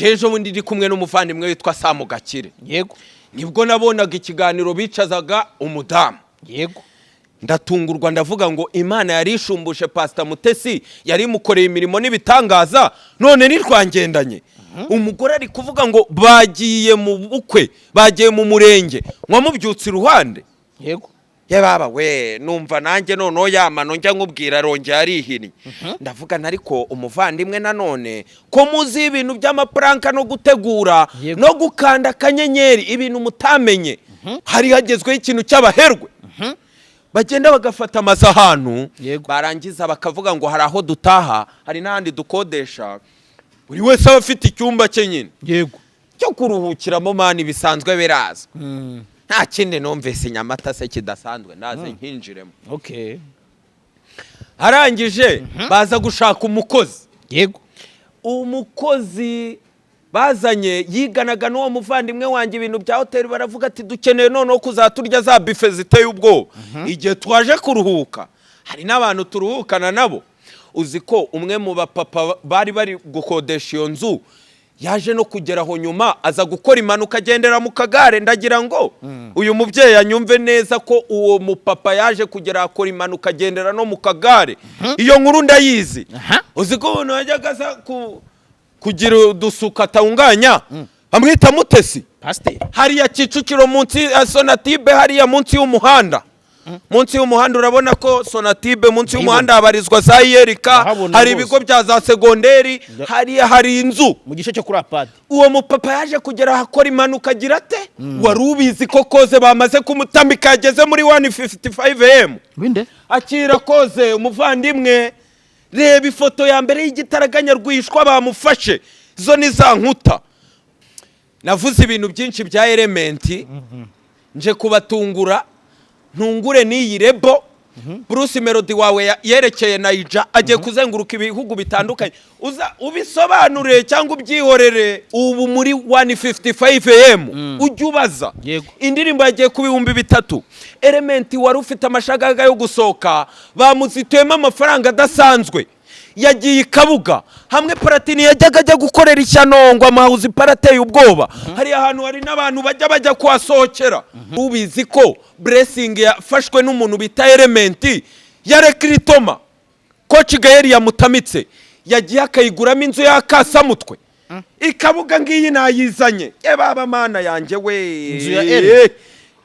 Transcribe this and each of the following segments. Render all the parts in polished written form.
jejo bundi ndi kumwe n'umuvandimwe witwa Samu Gakire. Yego. Nibwo nabonaga ikiganiro bicazaga umudamu. Yego. Ndatungurwa ndavuga ngo Imana yari ishumbushe Pastor Mutesi yari mukoreye imirimo n'ibitangaza none nirwangendanye. Umugore ari kuvuga ngo bagiye mu bukwe, bagiye mu murenge, mwamubyutse iruhande. Yego. Ye baba we numva nanjye nono yamano njya nkubwira ronge yarihini. Ndavuga nariko umuvandimwe nanone ko muzi ibintu by'amapranka no gutegura no gukanda kanyenyeri ibintu mutamenye. Hari hagezweho ikintu cy'abaherwe. Bagenda bagafata amasahanu barangiza bakavuga ngo hari aho dutaha, hari n'ahandi dukodesha. Buri wese afite icyumba cye nyine. Yego. Cyo kuruhukiramo mani bisanzwe biraza. Nta kindi numvise Nyamata se kidasanzwe naze nkinjiremo. Okay. Arangije baza gushaka umukozi. Yego. Umukozi bazanye yiganaga n'uwo muvandimwe wanjye ibintu bya hotel baravuga ati dukeneye none kuzaturya za buffet ziteye ubwo. Igihe twaje kuruhuka hari n'abantu turuhukana nabo. Uzi ko umwe mu bapapa bari gukodesha iyo nzu yaje no kugeraho nyuma aza gukora impanuka agendera mu kagare. Ndagira ngo uyu mubyeyi anyumve neza ko uwo mupapa yaje kugera akora impanuka agendera no mu kagare. Iyo nkuru ndayizi. Uzi ko umuntu yajyaga kugira udusuka atunganya amwita Mutesi. Pastor hariya Kicukiro munsi ya Sonatibe, hariya munsi y'umuhanda. Munsi y'umuhanda urabona ko Sonatibe munsi y'umuhanda habarizwa za Yerika, hari ibigo bya za segonderi, hari inzu mu gice cyo kuri apade. Uwo mupapa yaje kugera hakora impanuka agira ate warubizi ko koze bamaze kumutambika yageze muri 155 am. Binde Akira koze umuvandimwe, reba ifoto ya mbere y'igitaraganya rwishwa bamufashe, zo ni za nkuta. Navuze ibintu byinshi bya Elementi nje kubatungura. Ntungure n'iyi Rebo. Bruce Melody wawe yerekeye Naija agiye kuzenguruka ibihugu bitandukanye. Uza ubisobanure cyangwa ubyihorere. Ubu muri 155 am ujye ubaza. Indirimbo yagiye ku 3,000. Elementi wari ufite amashagaga yo gusoka bamuzituyemo amafaranga adasanzwe. Yagiye Kabuga hamwe Platini yajyaga ajya gukorera ishanongo amahuzi parateye ubwoba. Hari ahantu hari n'abantu bajya kwasohokera. Ubizi ko Blessing yafashwe n'umuntu bita Elementi ya Rekritoma. Coach Gael yamutamitse yagiye akayiguramo inzu y'akasamutwe. Ikabuga ngiyi nayizanye. Baba mana yanjye we. Inzu ya L.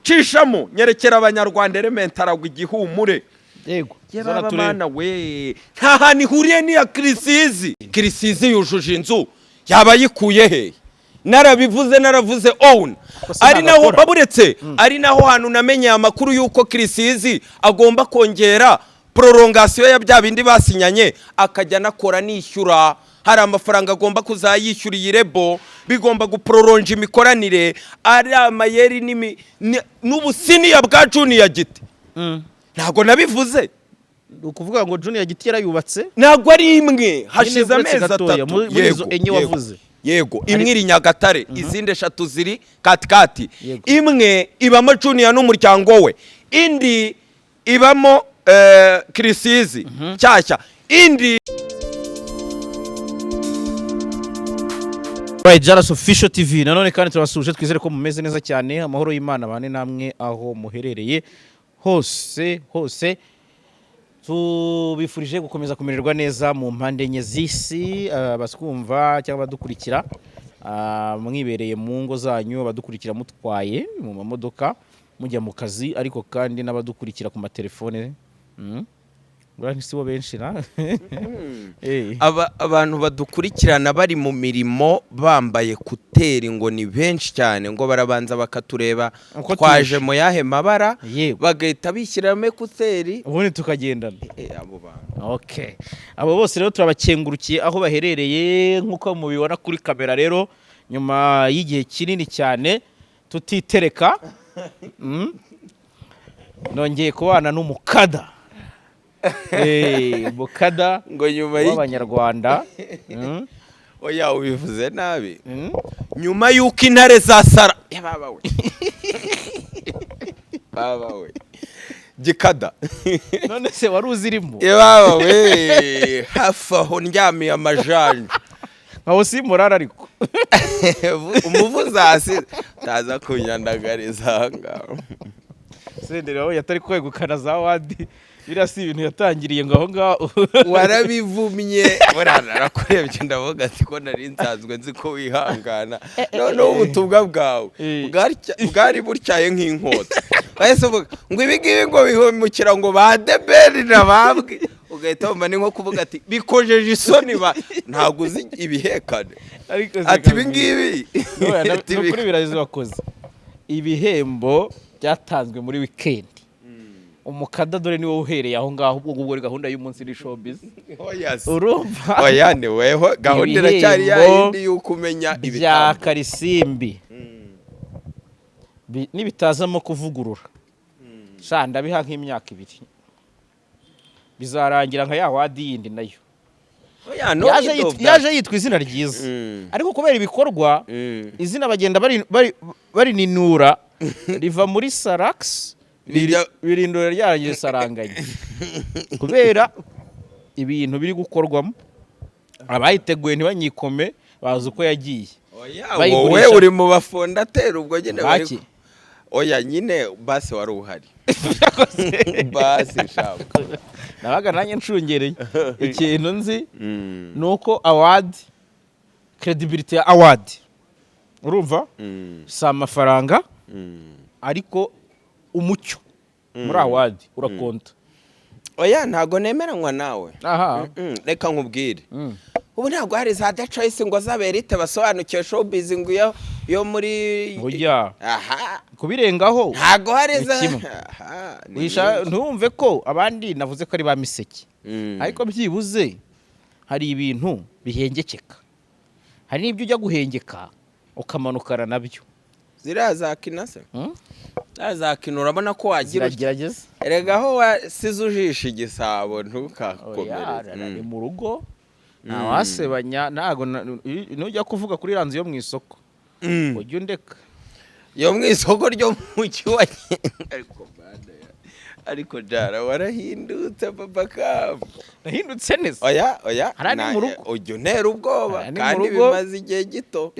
Cishamo nyerekera abanyarwanda Elementi aragwa igihumure. Yego. Baba mana we. Nta hantu ihuriye n'iya Kirisizi. Kirisizi yujuje inzu yaba yikuye he? Naravuze own. Ari naho baburetse ari naho hantu namenye amakuru yuko Kirisizi agomba kongera prolongation ya bya bindi basinyanye akajya nakora nishyura. Hari amafaranga agomba kuzayishyura iyi Rebo bigomba guprolonge imikoranire. Ari amayeri n'ubusiniya bwa Junior Giti. Ntago nabivuze. Ukuvuga ngo Junior Giti yarayubatse. Ntago ari imwe hashize amezi 3. Muri izo enye wavuze. Yego, imwe iri Nyagatare, izindi 3 ziri katikati. Imwe ibamo Junior n'umuryango we. Indi ibamo Kirisizi cyashya. Indi Right, Jaras Official TV. Nanone kandi turasuje twizere ko mumeze neza cyane. Amahoro y'Imana bane namwe aho muherereye hose. Tubifurije gukomeza kumererwa neza mu mpande enye z'isi, baskumva cyangwa badukurikira mwibereye mu ngo zanyu, badukurikira mutwaye mu mamodoka mujya mu kazi, ariko kandi n'abadukurikira ku matelefone. Ngurani sibo benshi na abantu badukurikirana bari mu mirimo bambaye kuteri ngo ni benshi cyane, ngo barabanza bakatureba twaje mu yahe mabara bagahita bishyiramo kuteri ubundi tukagendana. Abo bantu okay, abo bose rero turabakengurukiye aho baherereye nkuko mubibona kuri kamera. Rero nyuma y'igihe kinini cyane tutitereka nongeye kubana n'umukada. Mukada ngo nyuma y'Abanyarwanda. Oya ubivuze nabi. Nyuma y'uko intare zasara baba we Gikada. None se wari uzirimo? Baba we hafa ho ndyamiye amajanja. Aho si murara ariko. umuvuzi hasi taza kunyandagariza ahangaho. Senderi wawe yatari kwegukana za wadi biriya si ibintu yatangiriye ngo aho ngaho warabivumye narakurebye ndavuga ati ko nari nsanzwe nzi ko wihangana noneho ubutumwa bwawe bwari butyaye nk'inkota bahise uvuga ngo ibi ngibi ngo bihumukira ngo ba deberi nababwe ugahita wumva ni nko kuvuga ati bikojeje isoni ntabwo uzi ibihekane ati ibi ngibi ni ukuri birazi wakoze ibihembo byatanzwe muri weekend umukada dore niwe uhereye aho ngaho ubwo gukora gahunda y'umunsi ni showbiz urumva oya ni weho gahunda iracyari yindi yuko umenya bya Karisimbi nibitazamo kuvugurura shanda biha nk'imyaka 2 bizarangira nka ya wadi yindi nayo yaje yitwa izina ryiza ariko kubera ibikorwa izina bagenda bari ninura riva muri Sarax birindura ryarangiye saranganye kubera ibintu biri gukorwamo abayiteguye ntibanyikome bazi uko yagiye wowe uri mu bafondateri ubwo nyine bari oya nyine basi wari uhari basi shaka nabaga nanjye ncungereye ikintu nzi nuko award credibility award urumva sa amafaranga ariko umucyo muri award urakonta oya ntago nemeranywa nawe aha reka nkubwire ubu ntabwo hari za The Choice ngo zaberite basobanukiye showbiz ngo yo muri oya aha kubirengaho ntago hari za wisha ntumve ko abandi navuze ko ari ba miseke ariko byibuze hari ibintu bihengekeka hari n'ibyo ujya guhengeka ukamanukana nabyo ziraza kinase azakina urabona ko wagira gerageza erega aho wasize ujisha igisabo ntukakomereze ni mu rugo nawasebanya ntago nujya kuvuga kuri ranzu yo mu isoko ujye undeka yo mu isoko ryo mu cyuwanye ariko jara warahindutse papa kavu nahindutse neza oya harani mu rugo ujye untera ubwoba kandi bimaze igihe gito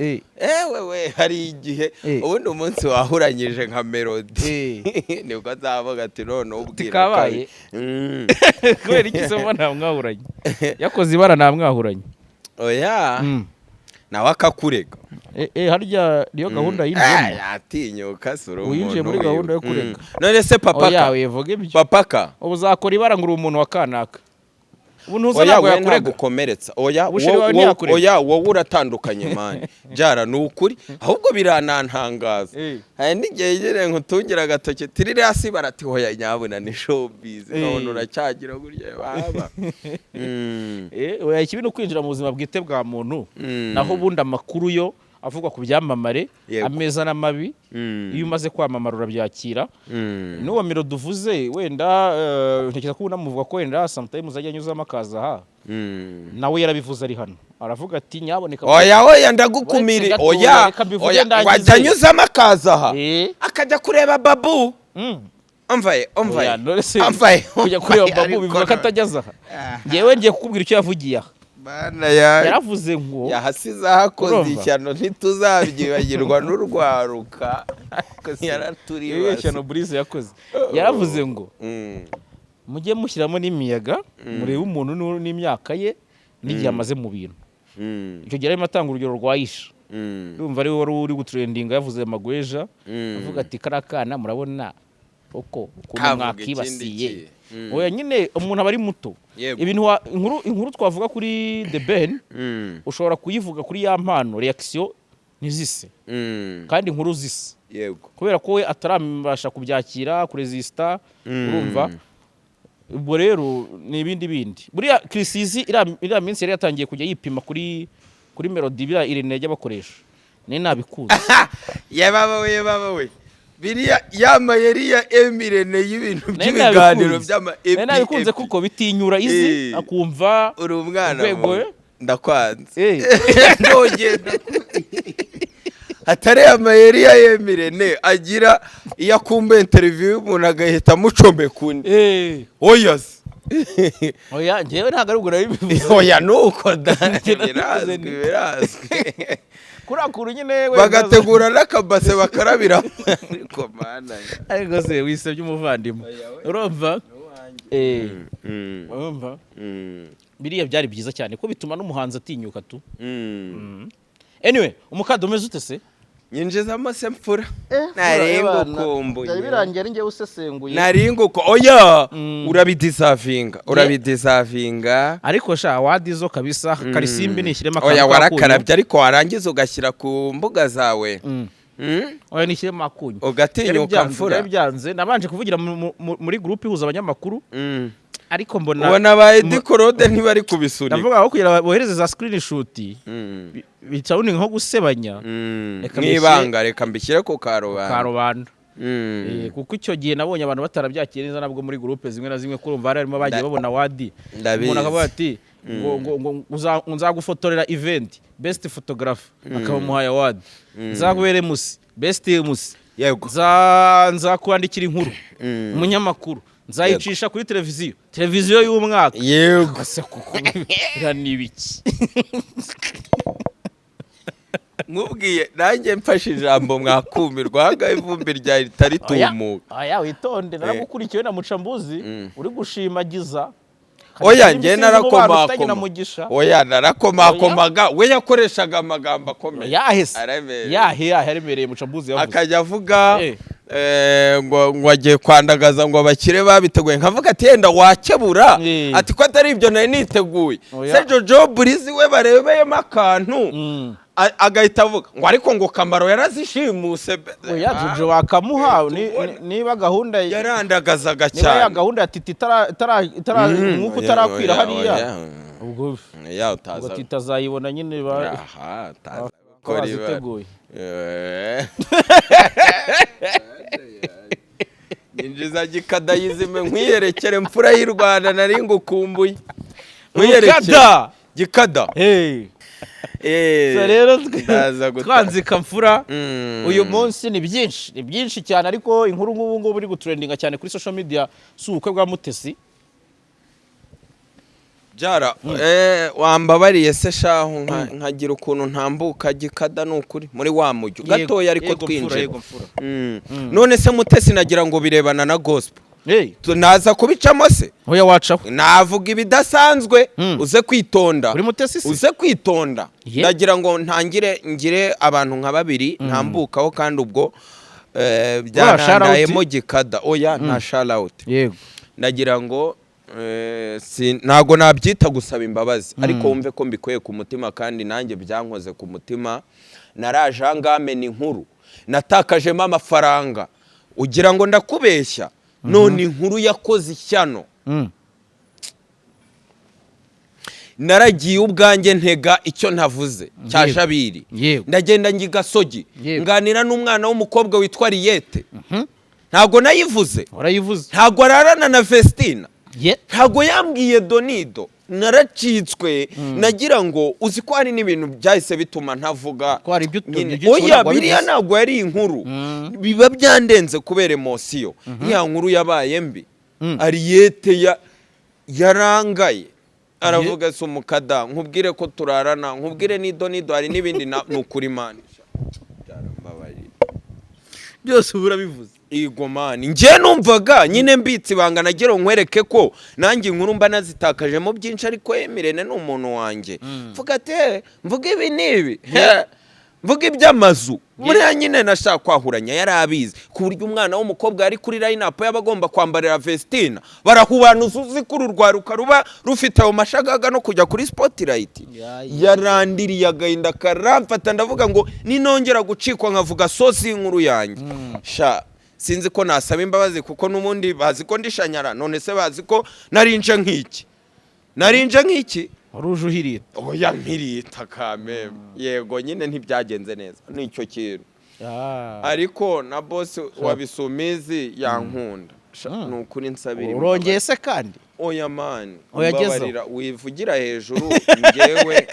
we hari igihe ubundi umunsi wahuranyije nka Melody nibwo azavuga ati none ubwira kabaye kubera iki se mbona mwahuranye yakoze ibara namwahuranye oya nawe akakurega harya niyo gahunda y'indimo yatinyuka sura umuntu winjiye muri gahunda yo kurega none se papaka oya wevuga ibyo papaka ubuzakora ibara ngo umuntu wa kanaka ubu ntuza ntabwo yakurega gukomeretsa oya wowe uratandukanye mani jara ni ukuri ahubwo biranantangaza hari n'igihe nyine nkutungira agatoki tirire hasi barati hoya nyabuna ni showbiz none uracyagira gurya baba oya ikibi no kwinjira mu buzima bwite bwa muntu naho ubundi amakuru yo avuga ku byamamare ameza n'amabi iyo umaze kwamamara urabyakira n'uwo Melody duvuze wenda ntekereza ko unamuvuga ko wenda sometimes ajya anyuzamo akaza aha nawe yarabivuze ari hano aravuga ati nyaboneka oya ndagukumire oya wajyanyuzamo akaza aha akajya kureba babu amvaye kujya kureba babu bivuga ko atajyaza aha ngewe ngiye kukubwira icyo yavugiye aha yaravuze ngo yahasize ahakoze ishyano ntituzabyibagirwa n'urwaruka yaraturibaza ishyano Brice yakoze yaravuze ngo mujye mushyiramo n'imiyaga murebe umuntu n'imyaka ye n'igihe amaze mu bintu icyo gihe arimo atanga urugero rwa Aisha urumva ari wari uri gutrendinga yavuze amagweja avuga ati karakana murabona uko mwakibasiye oya nyine umuntu aba ari muto ibintu inkuru twavuga kuri The Ben ushobora kuyivuga kuri ya mpano reaction ntizise kandi inkuru zise yego kubera ko we atarabasha kubyakira kuresista urumva ubwo rero ni ibindi buriya Chrisizi iriya minsi yari yatangiye kujya yipima kuri Melody biriya Irene y'abakoresha ni nabikuze yababa we biriya yamayeri ya Emirene y'ibintu by'ibiganiro by'ama epi nabikunze kuko bitinyura izi akumva uri umwana ndakwanze ndogenda atari amayeri ya Emirene agira iyo akumba interview umuntu agahita amucombe kundi oya oya ngewe ntago ari ubwo nabivuze oya nuko birazwi kurakura nyine bagategura n'akabase bakarabira ariko mana ariko se wisebye umuvandimwe urumva urumva biriya byari byiza cyane ko bituma n'umuhanzi atinyuka tu anyway umukado umeze ute se nyinjizamo se mfura naringukumbuye byari birangiye ari njyewe usesenguye naringuko oya urabidisavinga ariko sha wadizo kabisa Karisimbi nishyiremo akantu oya warakarabye ariko warangiza ugashyira ku mbuga zawe oya nishyiremo akunyu ugatinyuka mfura byanze nabanje kuvugira muri groupe ihuza abanyamakuru ariko ubona ba Eddy Claude ntibari kubisunika ndavuga aho kugira bohereze za screenshot bitawuni nko gusebanya mwibanga reka mbishyire ku karubanda kuko icyo gihe nabonye abantu batarabyakira neza nabwo muri groupe zimwe na zimwe kurumva harimo bagiye babona wadi umuntu akavuga ati ngo nzagufotorera event best photographer akabamuhaye award nzakubere musi best musi yego nzakwandikira inkuru umunyamakuru nzayicisha kuri televiziyo y'umwaka yego ase kuko nibiki nkubwiye nanjye mfashe ijambo mwakumirwa hanga ivumbi rya ritari tumuka aya witonde naragukurikiwe na Mucambuzi uri gushimagiza oya njye narakomakomaga we yakoreshaga amagambo akomeye yahe aremereye Mucambuzi yavuze akajya avuga ngo agiye kwandagaza ngo abakire babiteguye nkavuga ati yenda wakebura ati ko atari ibyo nari niteguye se Jojo Burizi we barebeyemo akantu agahita avuga ngo ariko ngo Kamaro yarazishimuse oya Jojo wakamuha niba gahunda yarandagazaga cyane niba ya gahunda ya titi nkuko utarakwira hariya ubwo tutazayibona nyine baziteguye ninjiza gikadayizime nkwiyerekere mfura y'u Rwanda nari ngukumbuye gikada rero twanzika mfura uyu munsi ni byinshi cyane ariko inkuru nk'ubu ngubu uri gutrendinga cyane kuri social media si ubukwe bwa Mutesi Jara wambabariye se shaho nkagira ukuntu ntambuka gikada n'ukuri muri wa mujyo gatoya ariko twinje none se Mutesi nagira ngo birebana na gospel naza kubicamo se oya wacaho navuga ibidasanzwe uze kwitonda kuri Mutesi se uze kwitonda ndagira ngo ngire abantu nka babiri ntambukaho kandi ubwo byanandayemo gikada oya nta shout out yego ndagira ngo ntago nabyita gusaba imbabazi ariko wumve ko mbikuye ku mutima kandi nanjye byankoze ku mutima naraje angamena inkuru natakajemo amafaranga ugira ngo ndakubeshya none inkuru yakoze ishyano naragiye ubwanjye ntega icyo ntavuze cya Jabiri ndagenda ngigasogi nganira n'umwana w'umukobwa witwa Riyete ntago nayivuze ntago ararana na Vestina ntago yambwiye Donido naracitswe nagira ngo uzi ko hari n'ibintu byahise bituma ntavuga oya biriya ntago yari inkuru biba byandenze kubera emosiyo ya nkuru yabaye mbi Ariyete yarangaye aravuga se umukada nkubwire ko turarana nkubwire ni Donido hari n'ibindi nukuri mani byose ubura bivuze Igo mani nje numvaga nyine mbitsi ibanga nagira nkwereke ko nanjye inkuru mba nazitakajemo byinshi ariko Emirene n'umuntu wanjye mvuga ate mvuga ibi nibi mvuga iby'amazu muri nyine nashaka kwahuranya yarabizi ku buryo umwana w'umukobwa yari kuri line up yabagomba kwambarira Vestina barahubanuza uzikuru rwaruka ruba rufite ayo mashagaga no kujya kuri spotlight yarandiriye agahinda karamfata ndavuga ngo ninongera gucikwa nkavuga sosi inkuru yanjye sha sinzi ko nasaba imbabazi kuko n'umundi bazi ko ndishanyara none se bazi ko narinje nk'iki waruje uhirita oya mpirita kame yego nyine ntibyagenze neza nicyo kintu ariko na boss wa Bisumizi yankunda nukuri nsabira urongeye se kandi oya man ubabarira wivugira hejuru ngewe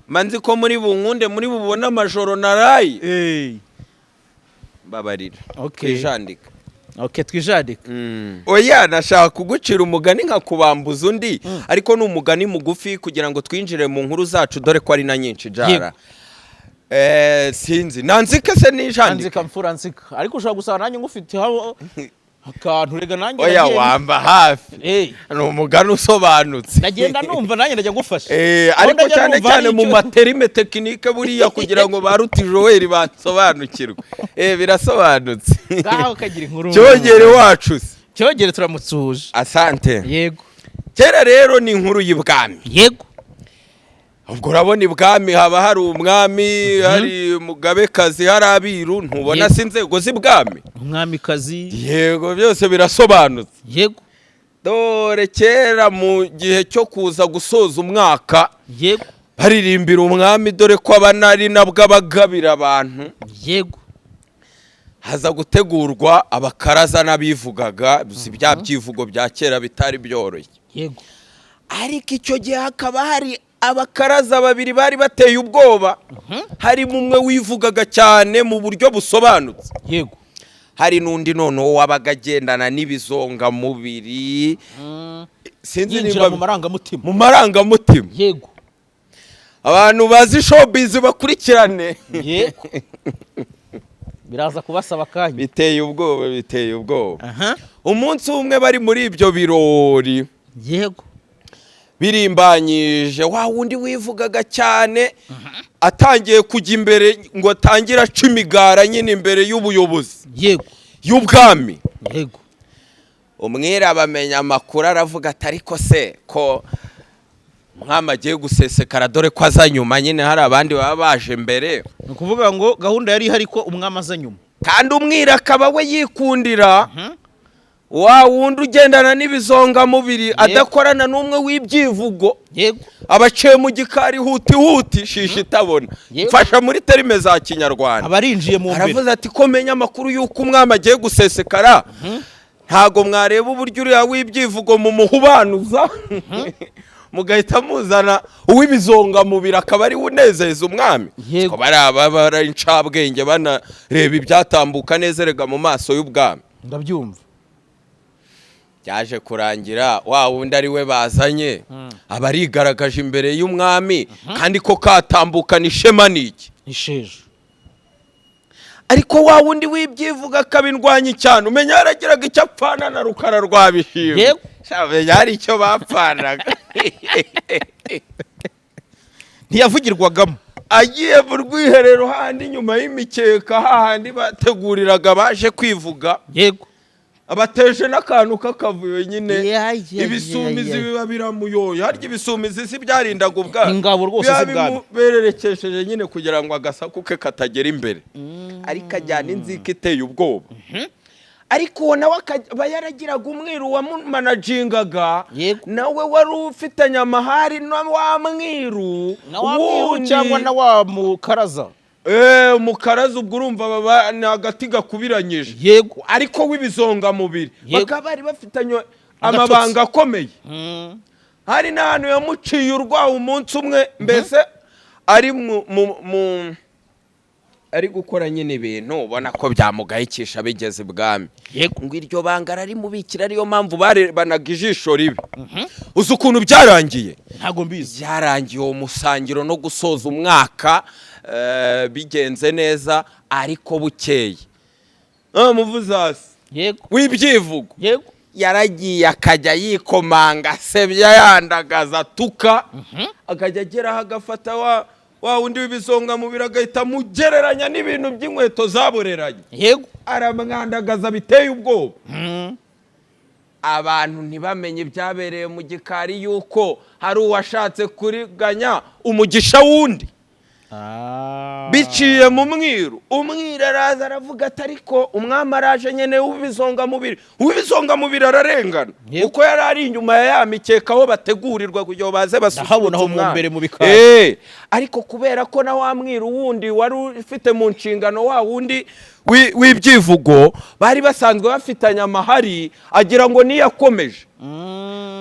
manzi ko muri bunkunde muri bubona amajoro narayi babarira kwijandika Okay, twijadika. Oya nashaka kugucira umugani nka kubambuza undi ariko ni umugani mugufi kugira ngo twinjire mu nkuru zacu dore ko ari na nyinshi jara. Sinzi nanzike se nijandika. Nanzika mfura nzika. Ariko ushobora gusaba nanjye ngufite habo akantu rega nanjye. Oya wamba hafi. Ni umugani usobanutse. Nagenda numva nanjye ndajya gufasha. Ariko cyane cyane mu materime technique buriya kugira ngo baruti Joel basobanukirwe. Birasobanutse. Gaho kagira inkuru. Cyogere wacu. Cyogere turamutsuhuje. Asante. Yego. Kera rero ni inkuru y'ibwami. Yego. Ubwo urabona ibwami haba hari umwami, hari mugabekazi, hari abiru, ntubona se inzego z'ibwami? Umwamikazi. Yego byose birasobanutse. Yego. Dore kera mu gihe cyo kuza gusoza umwaka. Yego. Baririmbira umwami dore ko abanari nabwo abagabira abantu. Yego. Haza gutegurwa abakaraza n'abivugaga, bya byivugo bya kera bitari byoroshye. Yego. Ariko icyo gihe hakaba hari abakaraza babiri bari bateye ubwoba. Harimo umwe wivugaga cyane mu buryo busobanutse. Yego. Hari nundi noneho wabaga agendana n'ibizonga mubiri. Sinzi niba mu marangamutima. Mu marangamutima. Yego. Abantu bazi showbiz bakurikirane. Yego. Biraza kubasaba kanya. Biteye ubwoba. Umunsi umwe bari muri ibyo birori. Yego. Birimbanyije wa wundi wivugaga cyane atangiye kujya imbere ngo atangira aca imigara nyine imbere y'ubuyobozi. Yego. Y'ubwami. Yego. Umwera bamenya amakuru aravuga atari ko se ko umwami agiye gusesekara dore ko aza nyuma nyine hari abandi baba baje mbere. Ni ukuvuga ngo gahunda yari ihari ko umwami aza nyuma. Kandi umwira akaba we yikundira wa wundi ugendana n'ibizonga mubiri adakorana n'umwe w'ibyivugo. Yego. Abaciye mu gikari huti shishi itabona. Mfasha muri terime za Kinyarwanda. Abarinjiye mu mbere. Aravuze ati ko menya amakuru y'uko umwami agiye gusesekara. Ntago mwareba uburyo uriya w'ibyivugo mu muhubanuza. Mugahita muzana uw'ibizonga mubiri akaba ari unezeza umwami. Ko baraba incabwenge bana reba ibyatambuka nezerega mu maso y'ubwami. Ndabyumva. Yaje kurangira wa wundi ari we bazanye abarigaragaje imbere y'umwami kandi ko katambukana ishema niki isheje. Ariko wa wundi w'ibyivuga kabindwanya cyane umenya yaragiraga icyo apfana na rukara rwabishimye. Yego. Shabe yari icyo bapfanaga. Ntiyavugirwagamo. Agiye mu rwiherero handi nyuma y'imikeka hahandi bateguriraga baje kwivuga. Yego. Abateje n'akantu kakavuyo nyine ibisumizi biba biramuyoye harya ibisumizi si byarindaga ubwa ingabo rwose zibwana bererekesheje nyine kugira ngo agasaku ke katagera imbere. Ariko ajyana inzika iteye ubwoba. Ariko uwo nawe akaba yaragiraga umwiru wa managingaga nawe wari ufitanye amahari na wa mwiru cyangwa na wa mukaraza. Mukaraza ubwo urumva baba ni agati gakubiranyije. Yego. Ariko w'ibizonga mubiri bakaba bari bafitanye amabanga akomeye. Hari n'ahantu yamuciye urwaho umunsi umwe mbese ari ari gukora nyine ibintu ubona ko byamugayikisha bigeze ibwami. Ngo iryo banga ari mubikira ariyo mpamvu barebanaga ijisho ribi. Uzi ukuntu byarangiye? Ntago mbizi. Byarangiye uwo musangiro no gusoza umwaka bigenze neza ariko bukeye. Muvuzasi. Yego. W'ibyivugo. Yego. Yaragiye akajya yikomanga sebya yandagaza tuka akajya ageraho agafata wa wundi w'ibizonga mubiri agahita mugereranya n'ibintu by'inkweto zaboreranye. Yego. Aramwandagaza biteye ubwoba. Abantu ntibamenye byabereye mu gikari yuko hari uwashatse kuriganya umugisha wundi. Biciye mu mwiru umwira araza aravuga ati ariko umwami araje nyene w'ibizonga mubiri ararengana uko yari ari inyuma ya mikeka aho bategurirwa kugira baze basubiza aho mu mbere mu bikari. ariko kubera ko na wa mwiru wundi wari ufite mu nshingano wa wundi w'ibyivugo bari basanzwe bafitanye amahari agira ngo niyakomeje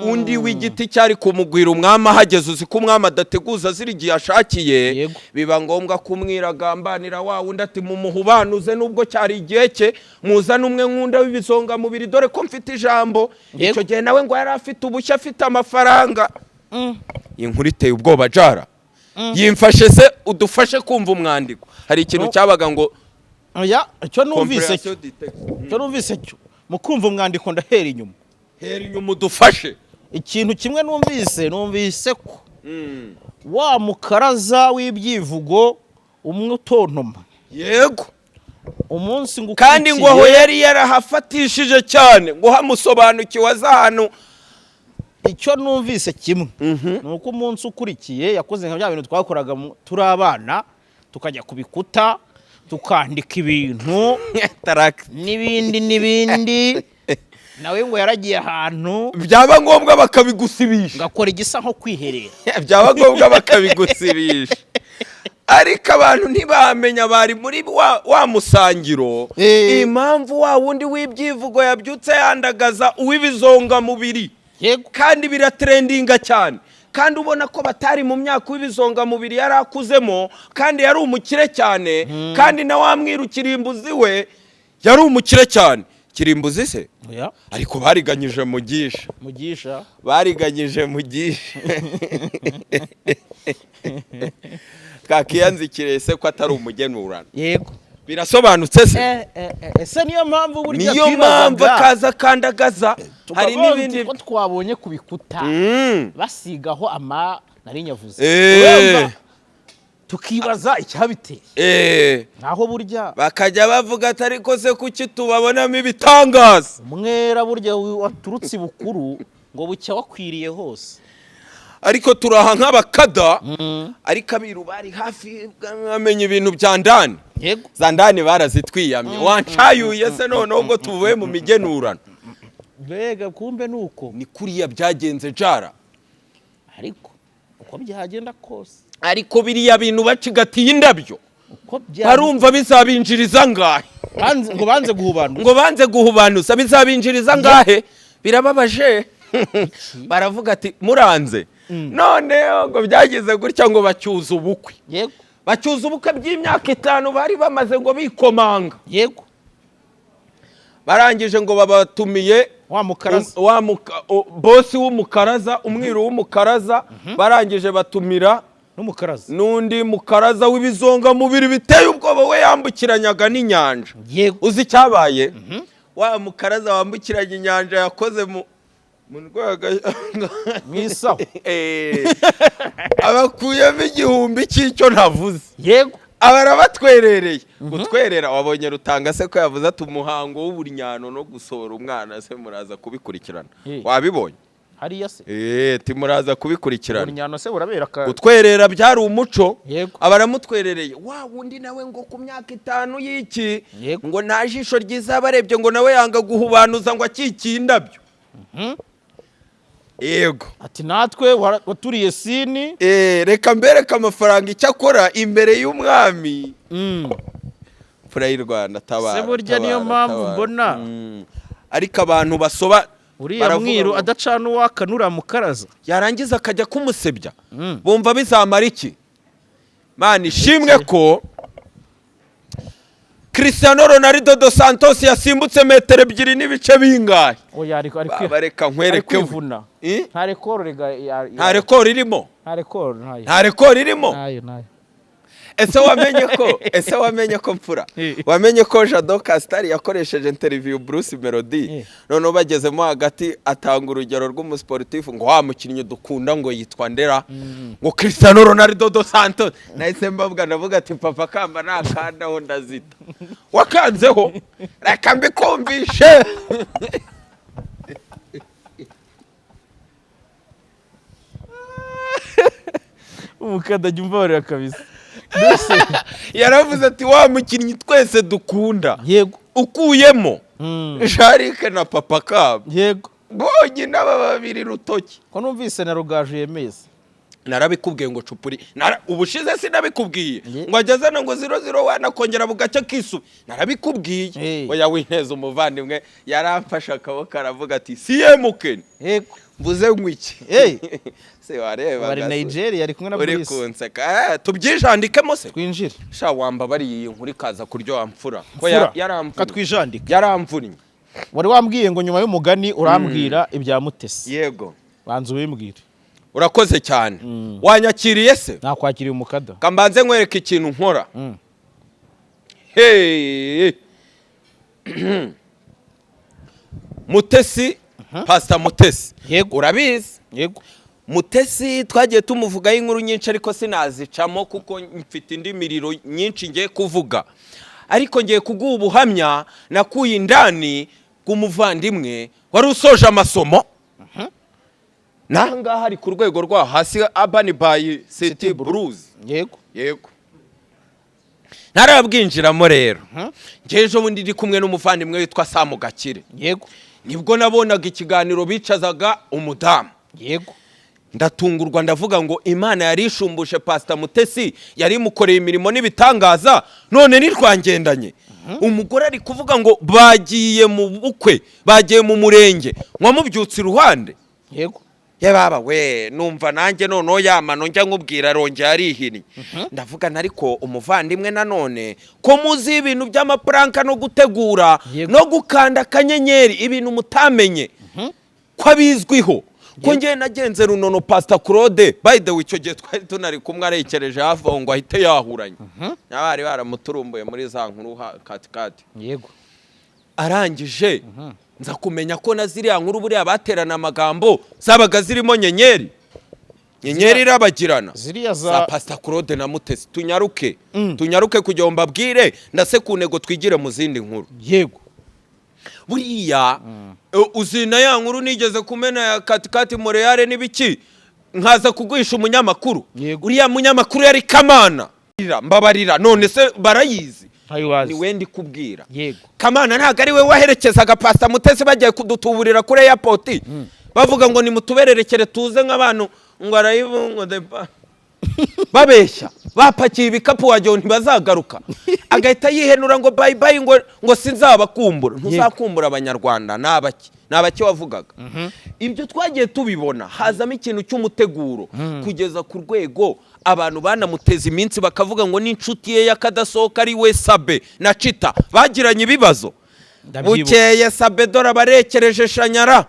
undi w'igiti cyari kumugwira umwami ahageze uzi ko umwami adateguza ziri igihe ashakiye biba ngombwa kumwiragambanira wa wundi ati mumuhubanuze nubwo cyari igihe cye muzana umwe nkunda w'ibizonga mubiri dore ko mfite ijambo icyo gihe nawe ngo yari afite ubushya afite amafaranga inkuru iteye ubwoba jara yimfashe se udufashe kumva umwandiko hari ikintu cyabaga ngo oya icyo numvise cyo mu kumva umwandiko ndahera inyuma udufashe ikintu kimwe numvise ko wa mukaraza w'ibyivugo umwe utontoma yego umunsi ngo kandi ngo aho yari yarahafatishije cyane ngo hamusobanukiwe azahanu icyo numvise kimwe nuko umunsi ukurikiye yakoze nka bya bintu twakoraga turi abana tukajya kubikuta tukandika ibintu n'ibindi nawe ngo yaragiye ahantu byaba ngombwa bakabigusibisha ngakora igisa nko kwiherera byaba ngombwa bakabigusibisha ariko abantu ntibamenya bari muri wa musangiro impamvu wa wundi w'ibyivugo yabyutse yandagaza uw'ibizonga mubiri kandi biratrendinga cyane kandi ubona ko batari mu myaka w'ibizonga mubiri yari akuzemo kandi yari umukire cyane kandi na wa mwiru Kirimbuzi we yari umukire cyane Kirimbuzi se ariko bariganyije Mugisha bariganyije Mugisha twakiyanzikire se ko atari umugenurano yego birasobanutse se ese niyo mpamvu burya niyo mpamvu akaza kandagaza hari n'ibindi ko twabonye kubikuta basigaho nari nyavuze tukibaza icyabiteye naho burya bakajya bavuga atari ko se kuki tubabonamo ibitangaza umwera burya waturutse bukuru ngo bucya wakwiriye hose ariko turaha nk'abakada ariko abiru bari hafi bamenye ibintu bya ndani za ndani barazitwiyamye wancayuye se noneho ubwo tuvuye mu migenurano mbega kumbe nuko ni kuriya byagenze jara ariko uko byagenda kose ariko biriya bintu bacigatiye indabyo barumva bizabinjiriza ngahe ngo banze guhubanuza bizabinjiriza ngahe birababaje baravuga ati muranze none ngo byagize gutya ngo bacyuza ubukwe bacyuza ubukwe by'imyaka 5 bari bamaze ngo bikomanga barangije ngo babatumiye wa mukaraza bosi w'umukaraza umwiru w'umukaraza barangije batumira n'umukaraza nundi mukaraza w'ibizonga mubiri biteye ubwoba we yambukiranyaga n'inyanja uzi cyabaye wa mukaraza wambukiranya inyanja yakoze mu rwego mwisaho abakuyemo igihumbi cy'icyo ntavuze yego abarabatwerereye gutwerera wabonye Rutanga se ko yavuze ati umuhango w'uburyano no gusohora umwana se muraza kubikurikirana wabibonye hariya se timuraza kubikurikirana uburyano se burabera gutwerera byari umuco abaramutwerereye wa wundi nawe ngo ku myaka 5 y'iki ngo nta jisho ryiza barebye ngo nawe yanga guhubanuza ngo akikiye indabyo yego ati natwe waturiye sini reka mbereka amafaranga icyo akora imbere y'umwami fura y'u Rwanda tabara se burya niyo mpamvu mbona ariko abantu basoba uriya mwiru adacana uwakanura mukaraza yarangiza akajya kumusebya bumva bizamara iki mani shimwe ko Cristiano Ronaldo dos Santos yasimbutse metero 2 n'ibice bingahe oya ariko bareka nkwereke nta record nta record irimo nta record irimo nayo ese wamenye ko mfura wamenye ko Jado Castar yakoresheje interview Bruce Melody none bagezemo hagati atanga urugero rw'umusportif ngo wa mukinnyi dukunda ngo yitwa Ndera ngo Cristiano Ronaldo dos Santos nahise mbabwa ndavuga ati papa kamba nakandaho ndazita wakanzeho reka mbikumvishe umukadajya umbarira kabisa yaravuze ati wa mukinnyi twese dukunda yego ukuyemo Jarike na papa kamba yego bonye n'aba babiri Rutoki ko numvise na Rugaju yemeza narabikubwiye ngo cupuri ubushize sinabikubwiye ngo ageze ngo 001 nakongera bugace kisu narabikubwiye oya winteza umuvandimwe yaramfasha akaboko aravuga ati siyemuke yego mvuze ngwiki se wareba bari Nigeria ari kumwe na Bruce uri kunseka tubyijandikemo se twinjire sha wamba bari iyi nkuri kaza kuryo amfura ko yaramfura katwijandika yaramfuranye wari wambwiye ngo nyuma y'umugani urambwira ibya Mutesi yego banza ubimbwire urakoze cyane wanyakiriye se nakwakiriye umukada kambanze nkwereka ikintu nkora hey Mutesi Pastor Mutesi yego urabizi yego Mutesi twagiye tumuvugaho inkuru nyinshi ariko sinazicamo kuko mfite indi miriro nyinshi ngiye kuvuga ariko ngiye kuguha ubuhamya nakuye indani bw'umuvandimwe wari usoje amasomo nanga hari ku rwego rwa hasi Urban by City Blues yego narabwinjiramo rero ngejo bundi ndi kumwe n'umuvandimwe witwa Samu Gakire yego nibwo nabonaga ikiganiro bicazaga umudamu yego ndatungurwa ndavuga ngo Imana yarishumbushe Pastor Mutesi yari mukoreye imirimo n'ibitangaza none nirwangendanye umugore ari kuvuga ngo bagiye mu bukwe bagiye mu murenge mwamubyutse iruhande yego yababa we numva nanjye noneho yamano njya nkubwira rongera arihini ndavuga nariko umuvandimwe nanone ko muzi ibintu by'amapranka no gutegura no gukanda akanyenyeri ibintu mutamenye ko abizwiho ko ngiye nagenze runono Pastor Claude by the way icyo gihe twari tunari kumwe arekereje hafi ngo ahite yahuranye n'abari baramuturumbuye muri za nkuru katikati yego arangije nza kumenya ko na ziriya nkuru buriya baterana amagambo zabaga zirimo nyenyeri irabagirana ziriya za Pastor Claude na Mutesi tunyaruke kugira ngo mbabwire ndase ku ntego twigire mu zindi nkuru yego buriya uzina ya nkuru nigeze kumena ya katikati Montreal n'ibiki nkaza kuguhisha umunyamakuru uriya munyamakuru yari Kamana mbabarira none se barayizi ni wendi kubwira Kamana ntago ari we waherekezaga Pastor Mutesi bagiye kudutuburira kuri airport bavuga ngo nimutubererekere tuze nk'abantu ngo arayibungo babeshya bapakiye ibikapu wagiye ntibazagaruka agahita yihenura ngo bye bye ngo sinzabakumbura ntuzakumbura abanyarwanda nabaki wavugaga ibyo twagiye tubibona hazamo ikintu cy'umuteguro kugeza ku rwego abantu banamuteza iminsi bakavuga ngo n'inshuti ye yakadasohoka ari we Sabe na Chita bagiranye ibibazo bukeye Sabe dora barekereje Shanyara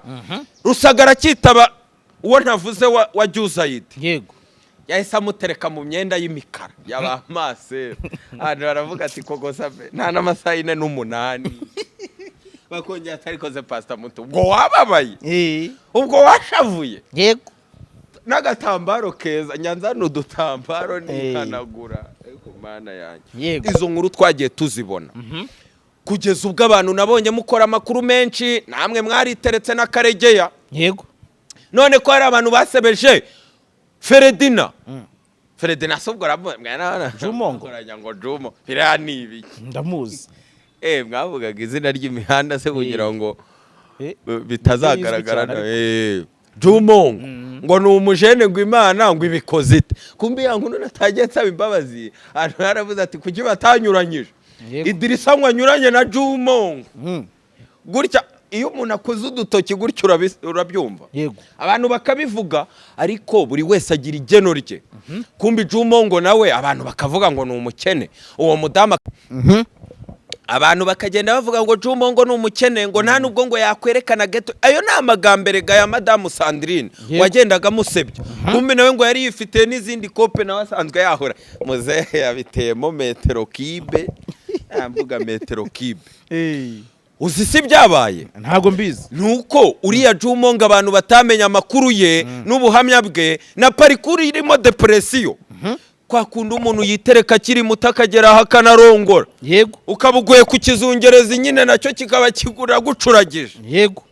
Rusagara kitaba uwo ntavuze wa Juzayid yego yahise amutereka mu myenda y'imikara y'abamase hano baravuga ati koko Sabe nta n'amasaha 4 bakongera atarikoze Pastor Muto ubwo wababaye ubwo washavuye yego n'agatambaro keza nyanza n'udutambaro nihanagura ariko mana yanjye izo nkuru twagiye tuzibona kugeza ubwo abantu nabonye mukora amakuru menshi namwe mwariteretse n'akaregeya yego none ko hari abantu basebeje Feredina sobwo rabona Jumongo ngo Jumo birani ibiki ndamuzi mwavugaga izina ry'imihanda se kugira ngo bitazagaragara Jumongo ngo ni umujene ngo Imana ngo ibikoze ite kumbi yangu natagiye nsaba imbabazi hano haravuze ati kuki batanyuranyije Idirisa mwanyuranye na Jumongo gutya iyo umuntu akoze udutoki gutyo urabyumva abantu bakabivuga ariko buri wese agira igeno rye kumbi Jumongo nawe abantu bakavuga ngo ni umukene uwo mudama abantu bakagenda bavuga ngo Jumongo ni umukene ngo nta nubwo ngo yakwerekana geto ayo ni amagambere ga ya Madame Sandrine wagendaga musebye kumbi nawe ngo yari yifite n'izindi kope nawe asanzwe yahora muzehe yabiteyemo metero kibe mvuga metero kibe uzi si byabaye ntago mbizi nuko uriya Jumongo abantu batamenya amakuru ye n'ubuhamya bwe na parikuru irimo depression kwa kundi umuntu yitereka kiri mutakagera hakanarongora yego ukabuguye ku kizungereza nyine nacyo kikaba kigura gucuragije yego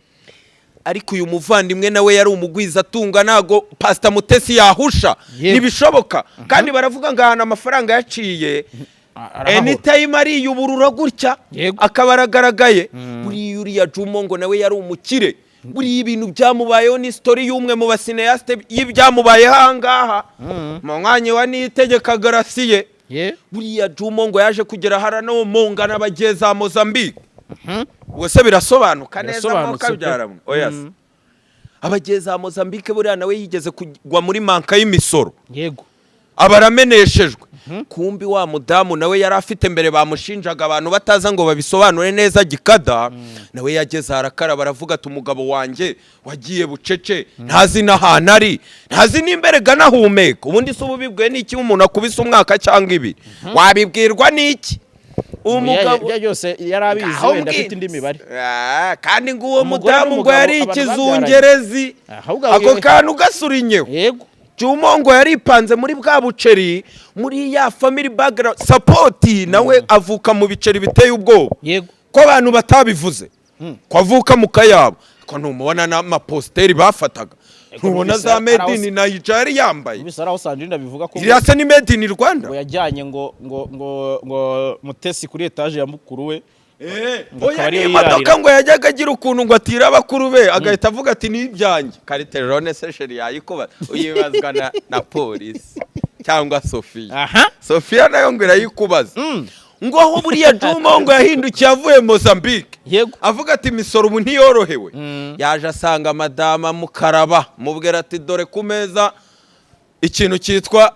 ariko uyu muvandimwe nawe yari umugwiza atunga nago Pastor Mutesi yahusha nibishoboka kandi baravuga ngo ahana amafaranga yaciye anytime ari yuburura gutya akabaragaragaye uriya Jumongo nawe yari umukire buri ibintu byamubayeho ni story y'umwe mu basineaste y'ibyamubaye hangaha mu mwanya wa Niyitegeka Garasiye buriya Jumo ngo yaje kugera harano monga n'abageza Mozambique wese birasobanuka neza mo kabyaramwe oya abageza Mozambique buriya nawe yigeze kugwa muri manka y'imisoro yego abarameneshejwe kumbi wa mudamu nawe yari afite mbere bamushinjaga abantu bataza ngo babisobanure neza gikada nawe yageze harakara baravuga ati umugabo wanjye wagiye bucece ntazi n'ahantu ari ntazi n'imbere ganahumeka ubundi se ubibwiwe n'iki umuntu akubise umwaka cyangwa ibiri wabibwirwa n'iki umugabo byose yarabizi wenda afite indi mibare kandi ngo uwo mudamu ngo yari ikizungerezi ako kantu gasurinyeho yego Jumo ngo yaripanze muri bwa buceri muri ya family background support nawe avuka mu biceri biteye ubwoba yego ko abantu batabivuze ko avuka mu kayabo ko numubona n'amaposteri bafataga ntubona za made in Nigeria yambaye bisaraho Sandrine bivuga ko irasa ni made in Rwanda ngo yajyanye ngo mutesi kuri etage ya mukuru we oya ni imodoka ngo yajyaga agira ukuntu ngo atira abakuru be agahita avuga ati ni ibyanjye Kariterone sesheri yayikuba uyibazwa na polisi cyangwa Sofia nayo ngo irayikubaza ngo aho buriya Jumo ngo yahindukiye avuye Mozambique avuga ati imisoro ubu ntiyorohewe yaje asanga madama Mukaraba mubwira ati dore ku meza ikintu cyitwa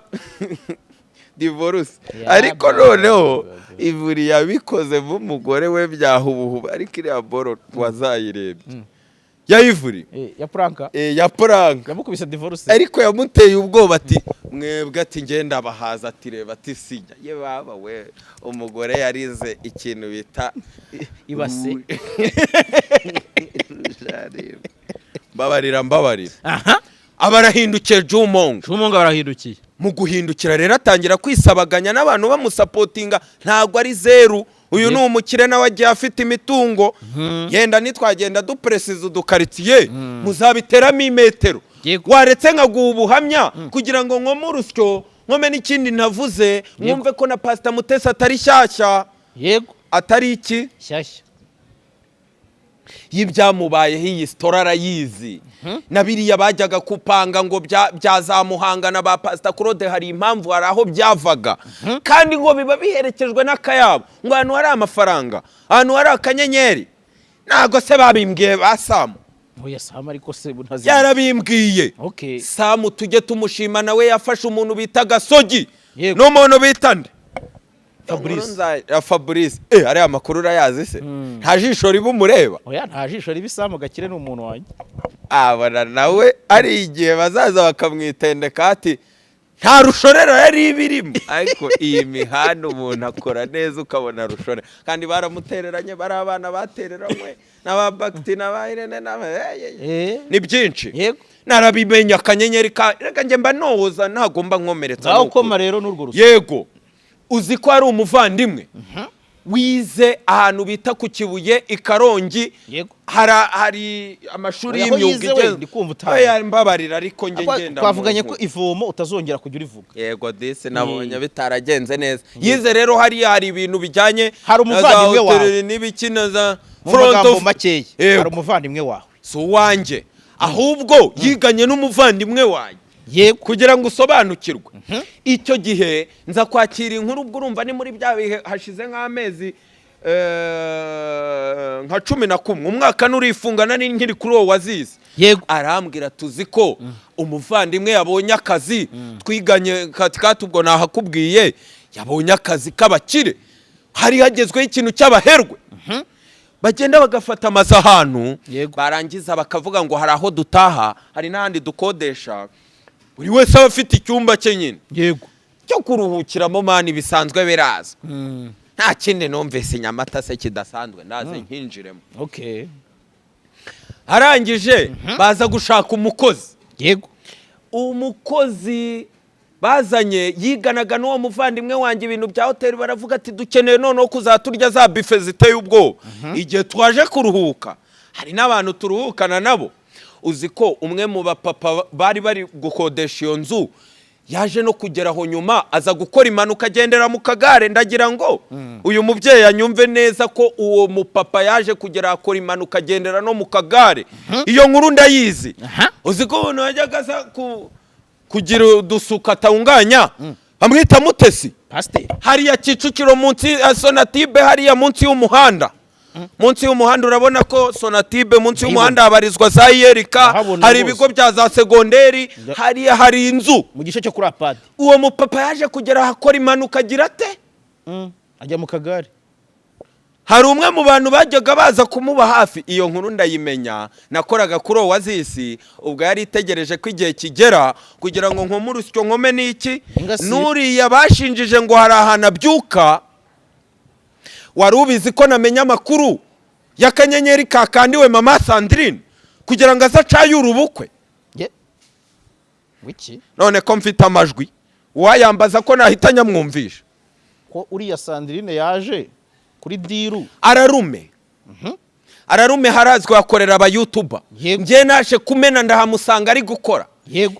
divorce ariko noneho ivuri yabikoze b'umugore we byahubuhu ariko iriya boro wazayirebye yayivuri ya pranka yamukubise divorce ariko yamuteye ubwoba ati mwebwe ati ngenda bahaza ati reba ati sinya ye baba we umugore yarize ikintu bita ibase mbabarira abarahindukiye Jumo barahindukiye mu guhindukira rero atangira kwisabaganya n'abantu bamusapotinga ntago ari zeru uyu ni umukire nawe agiye afite imitungo yenda nitwagenda dupresiza udukaritiye muzabiteramo imetero waretse nkaguha ubuhamya kugira ngo nko mu rusyo nkome n'ikindi navuze mwumve ko na Pastor Mutesi atari shyashya yego atari iki shyashya y'ibyamubayeho iyi story arayizi na biriya bajyaga kupanga ngo byazamuhanga na ba Pastor Claude hari impamvu hari aho byavaga kandi ngo biba biherekejwe n'akayabo ngo ahantu hari amafaranga ahantu hari akanyenyeri ntago se babimbwiye basamu oya Samu ariko se buntazi yarabimbwiye Samu tujye tumushima nawe yafashe umuntu bita Gasogi n'umuntu bita nde Fabrice ari amakuru urayazi se nta jisho riba umureba oya nta jisho riba Samu Gakire n'umuntu wanjye abana nawe ari igihe bazaza bakamwitendeka ati nta rushorero yari ibirimo ariko iyi mihanda umuntu akora neza ukabona rushore kandi baramutereranye bari abana batereranywe n'ababakti n'abayirene ni byinshi narabimenya akanyenyeri reka njye mba noza ntagomba nkomeretsa aho koma rero n'urwo ruso yego uzi ko ari umuvandimwe wize ahantu bita ku Kibuye ikarongi hari amashuri y'imyuga igeze mbabarira ariko nge ngenda twavuganye ko ivomo utazongera kujya urivuga yego dese nabonye bitaragenze neza yize rero hari ibintu bijyanye hari umuvandimwe wawe n'ibikinaza front of makeya hari umuvandimwe wawe so wanjye ahubwo yiganye n'umuvandimwe wanjye kugira ngo usobanukirwe icyo gihe nza kwakira inkuru ubwo urumva ni muri bya bihe hashize nk'amezi nka 11 umwaka nurifungana n'inkiri kuri uwo wazize arambwira tuzi ko umuvandimwe yabonye akazi twiganye katikati ubwo nahakubwiye yabonye akazi k'abakire hari hagezweho ikintu cy'abaherwe bagenda bagafata amasahanu barangiza bakavuga ngo hari aho dutaha hari n'ahandi dukodesha buri wese aba afite icyumba cye nyine cyo kuruhukiramo mani bisanzwe biraza nta kindi numvise Nyamata se kidasanzwe ndaze nkinjiremo arangije baza gushaka umukozi umukozi bazanye yiganaga n'uwo muvandimwe wanjye ibintu bya hoteli baravuga ati dukeneye noneho kuzaturya za buffet ziteye ubwoba igihe twaje kuruhuka hari n'abantu turuhukana nabo uzi ko umwe mu bapapa bari gukodesha iyo nzu yaje no kugeraho nyuma aza gukora impanuka agendera mu kagare. Ndagira ngo uyu mubyeyi anyumve neza ko uwo mupapa yaje kugera akora impanuka agendera no mu kagare. Iyo nkuru ndayizi. Uzi ko umuntu yajyaga kugira udusuka atunganya amwita Mutesi Pasiteri hariya Kicukiro munsi ya Sonatibe, hariya munsi y'umuhanda. Munsi y'umuhanda urabona ko Sonatibe munsi y'umuhanda habarizwa za Yerika, hari ibigo bya za segonderi, hariya hari inzu mu gice cyo kuri apadi. Uwo mupapa yaje kugera akora impanuka agira ate ajya mu kagare. Hari umwe mu bantu bajyaga baza kumuba hafi. Iyo nkuru ndayimenya, nakoraga kuri Oasis ubwo yari itegereje ko igihe kigera kugira ngo nkomurusyo nkome n'iki nuriya bashinjije ngo hari ahantu abyuka. Wari ubizi ko namenya amakuru y'akanyenyeri kakandiwe mama Sandrine kugira ngo azacayure ubukwe? Wiki none ko mfite amajwi wayambaza ko nahita nyamwumvisha ko uriya Sandrine yaje kuri diru ararume. Ararume harazwe akorera aba YouTuber. Ngiye naje kumena ndahamusanga ari gukora.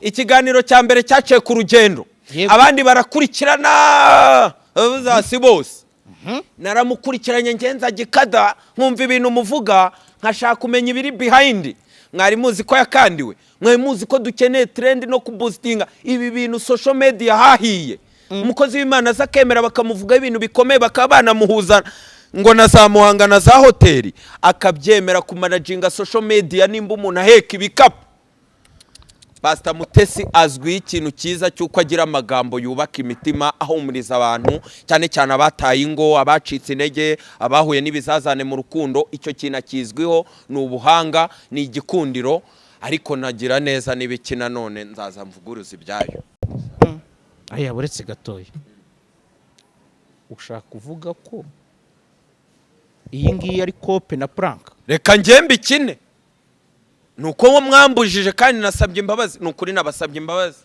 Ikiganiro cya mbere cyaciye ku rugendo. Abandi barakurikirana bazasi bose. Naramukurikiranye ngenza gikada nkumva ibintu muvuga nkashaka kumenya ibiri behind. Mwari muzi ko yakandiwe, mwari muzi ko dukeneye trend no kuboostinga ibi bintu social media hahiye. Umukozi w'Imana zakemera bakamuvuga ibintu bikomeye bakabana muhuza ngo nazamuhanga na za hoteli akabyemera ku managinga social media nimba umuntu aheka ibikapu. Pastor Mutesi azwi ikintu cyiza cyuko agira amagambo yubaka imitima ahumuriza abantu cyane cyane abataye ingo, abacitse intege, abahuye n'ibizazane mu rukundo. Icyo kintu akizwiho ni ubuhanga, ni igikundiro. Ariko nagira neza n'ibikina none nzaza mvuguruza ibyayo. Aya buretse gatoya, ushaka kuvuga ko iyi ngiyi ari kope na prank? Reka ngembe ikine nuko wo mwambujije kandi nasabye imbabazi. Nukuri nabasabye imbabazi.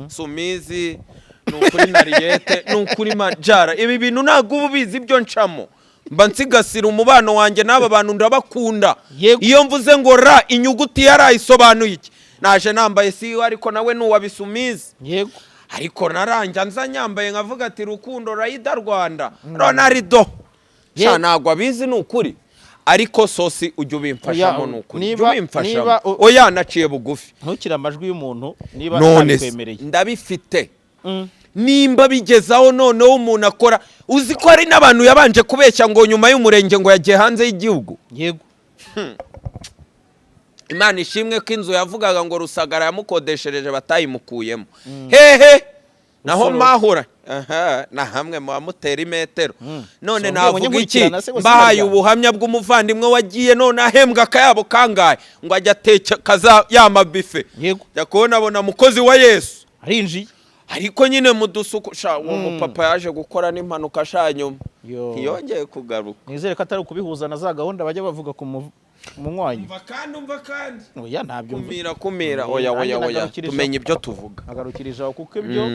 Sumizi nukuri nariyete nukuri majara. Ibi bintu ntago ububizi byo ncamo. Mba nsigasira umubano wanjye n'aba bantu ndabakunda. Iyo mvuze ngo ra inyuguti yarayisobanuye iki? Naje nambaye siwe ariko nawe nuwabisumizi. Yego. Ariko naranja nza nyambaye nkavuga ati rukundo Raida Rwanda. Ronaldo. Sha ntago abizi nukuri. Ariko sosi ujye ubimfashamo nukuri. Ujye ubimfashamo. Oya naciye bugufi. Ntukira amajwi y'umuntu niba ntabikwemereye. Ndabifite. Nimba bigezaho noneho umuntu akora. Uzi ko ari n'abantu yabanje kubeshya ngo nyuma y'umurenge ngo yagiye hanze y'igihugu. Yego. Imana ishimwe ko inzu yavugaga ngo Rusagara yamukodeshereje batayimukuyemo. Hehe naho mahura na hamwe mu amutera imetero. None navuga iki? Mbahaye ubuhamya bw'umuvandimwe wagiye none ahembwa akayabo kangahe ngo ajya ateka yamabife. Yakubona abona mukozi wa Yesu arinjiye. Ariko nyine mudusuku sha uwo mupapa yaje gukora n'impanuka sha nyuma ntiyongeye kugaruka. Nizere ko atari kubihuza na za gahunda bajya bavuga ku munywanyi. Umva kandi oya ntabyo kumira oya tumenye ibyo tuvuga. Agarukirije aho kuko ibyo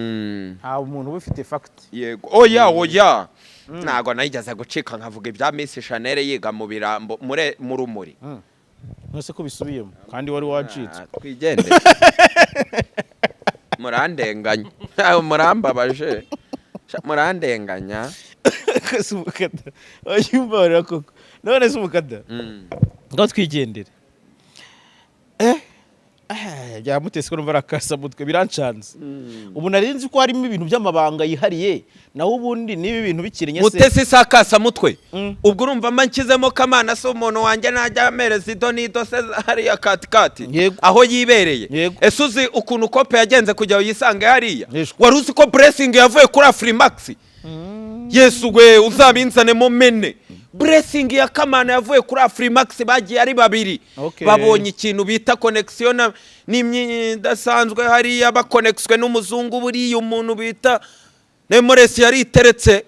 nta umuntu ubifite fact. Yego oya ntago nayigeze gucika nkavuga ibya Miss Chanel yiga mu birambo mu rumuri. Nose ko bisubiyemo kandi wari wacitse. Twigende murandenganya murambabaje murandenganya kasubukada ayumva koko none subukada ngo twigendere bya Mutesi ko numva rakasa mutwe birancanze. Ubu narinzi ko harimo ibintu by'amabanga yihariye naho ubundi nibi bintu bikirenye se. Mutesi sakasa mutwe ubwo urumva mankizemo kamana so umuntu wanjye najya amereza idonido se hariya katikati aho yibereye. Ese uzi ukuntu kope yagenze kujya uyisange hariya? Wari uzi ko blessing yavuye kuri Afrimax? Yesu we uzabinzanemo mene. Blessing ya kamana yavuye kuri Afrimax bagiye ari babiri. Babonye ikintu bita connection n'imyidasanzwe hariya bakonexwe n'umuzungu buriya umuntu bita Nemoresi yari iteretse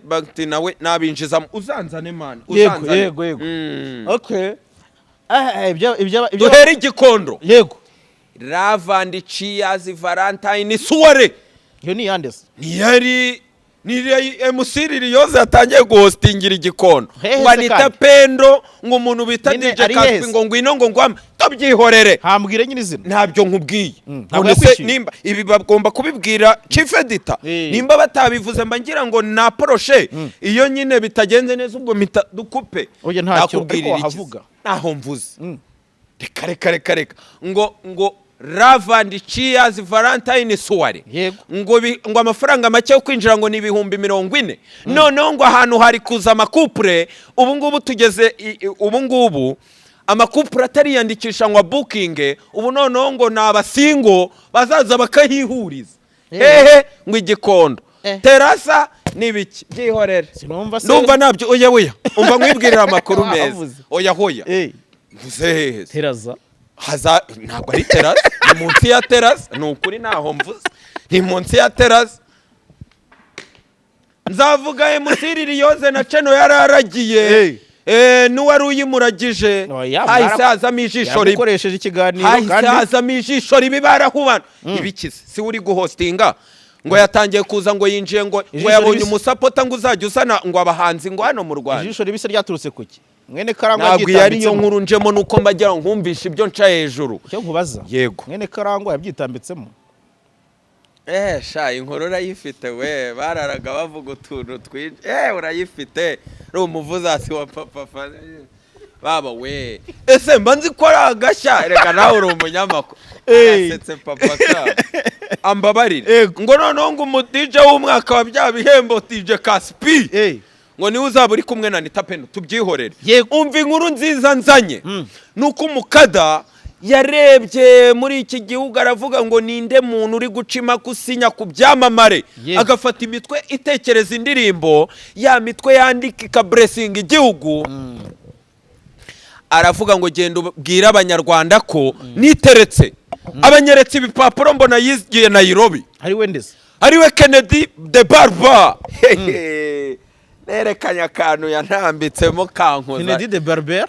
bagti nawe nabinjiza uzanzane man uzanzane. Yego okay ibyo duhere igikondo. Yego Ravandi Cheers Valentine Suware yo ni yandese ni yari ni MC Liliose yatangiye guhostingira igikondo Hehe ngo se Anita kandi. Pendo ngo umuntu bita Nyine DJ ari Kaspi heza. ngo ngwino ngo ngwame tabyihorere hambwire nyine izina ntabyo nkubwiye ntabwo none se yakwishyuye. nimba ibi bagomba kubibwira chief editor nimba batabivuze mba ngira ngo na poroshe iyo nyine bitagenze neza ubwo mpita dukupe oya ntacyo nakubwirira ariko iki? wahavuga naho mvuze reka ngo Love and Cheers Valentine Soirée Yego. ngo amafaranga make yo kwinjira ngo ni 40,000 noneho ngo ahantu hari kuza amakupure ubu ngubu tugeze ubu ngubu amakupure atariyandikisha ngo booking ubu noneho ngo ni abasingo bazaza bakahihuriza hehe ngo igikondo terasa nibiki byihorere sinumva se ndumva nabyo oya umva nkwibwirira amakuru meza oya hoya mvuze hehe teraza ntabwo ari terasi ni munsi ya terasi ni ukuri ntaho mvuze ni munsi ya terasi nzavuga MC Liliose na Cheno yararagiye n'uwari uyimuragije hahise hazamo ijisho ribi yakoresheje ikiganiro hahise hazamo ijisho ribi barahubana ibikize si uri guhostinga ngo yatangiye kuza ngo yinjiye ngo yabonye umusapota ngo uzajya usana ngo abahanzi ngo hano mu Rwanda ijisho ribise ryaturutse kuki mwene karangwa ntabwo yari yo nkuru njemo nuko mbajya nkumvisha ibyo nca hejuru cyo nkubaza yego mwene karangwa yabyitambitsemo sha inkuru urayifite we bararaga bavuga utuntu twinshi urayifite ari umuvuzasi wa papa baba we ese mba nzi ko ari agashya reka nawe uri umunyamakuru arasetse papa ka ambabarire ngo noneho ngo umudije w'umwaka wa bya bihembo DJ Kaspi ngo niwe uzaba uri kumwe na Anita Pendo tubyihorere umva inkuru nziza nzanye nuko umukada yarebye muri iki gihugu aravuga ngo ninde muntu uri gucima kusinya ku byamamare agafata imitwe itekereza indirimbo ya mitwe yandika ikaburesinga igihugu aravuga ngo genda ubwira abanyarwanda ko niteretse abanyeretse ibipapuro mbona yigiye Nairobi ari we ndese ari we Kennedy de Barber nerekanye akantu yanambitsemo kankoza Kennedy de Barber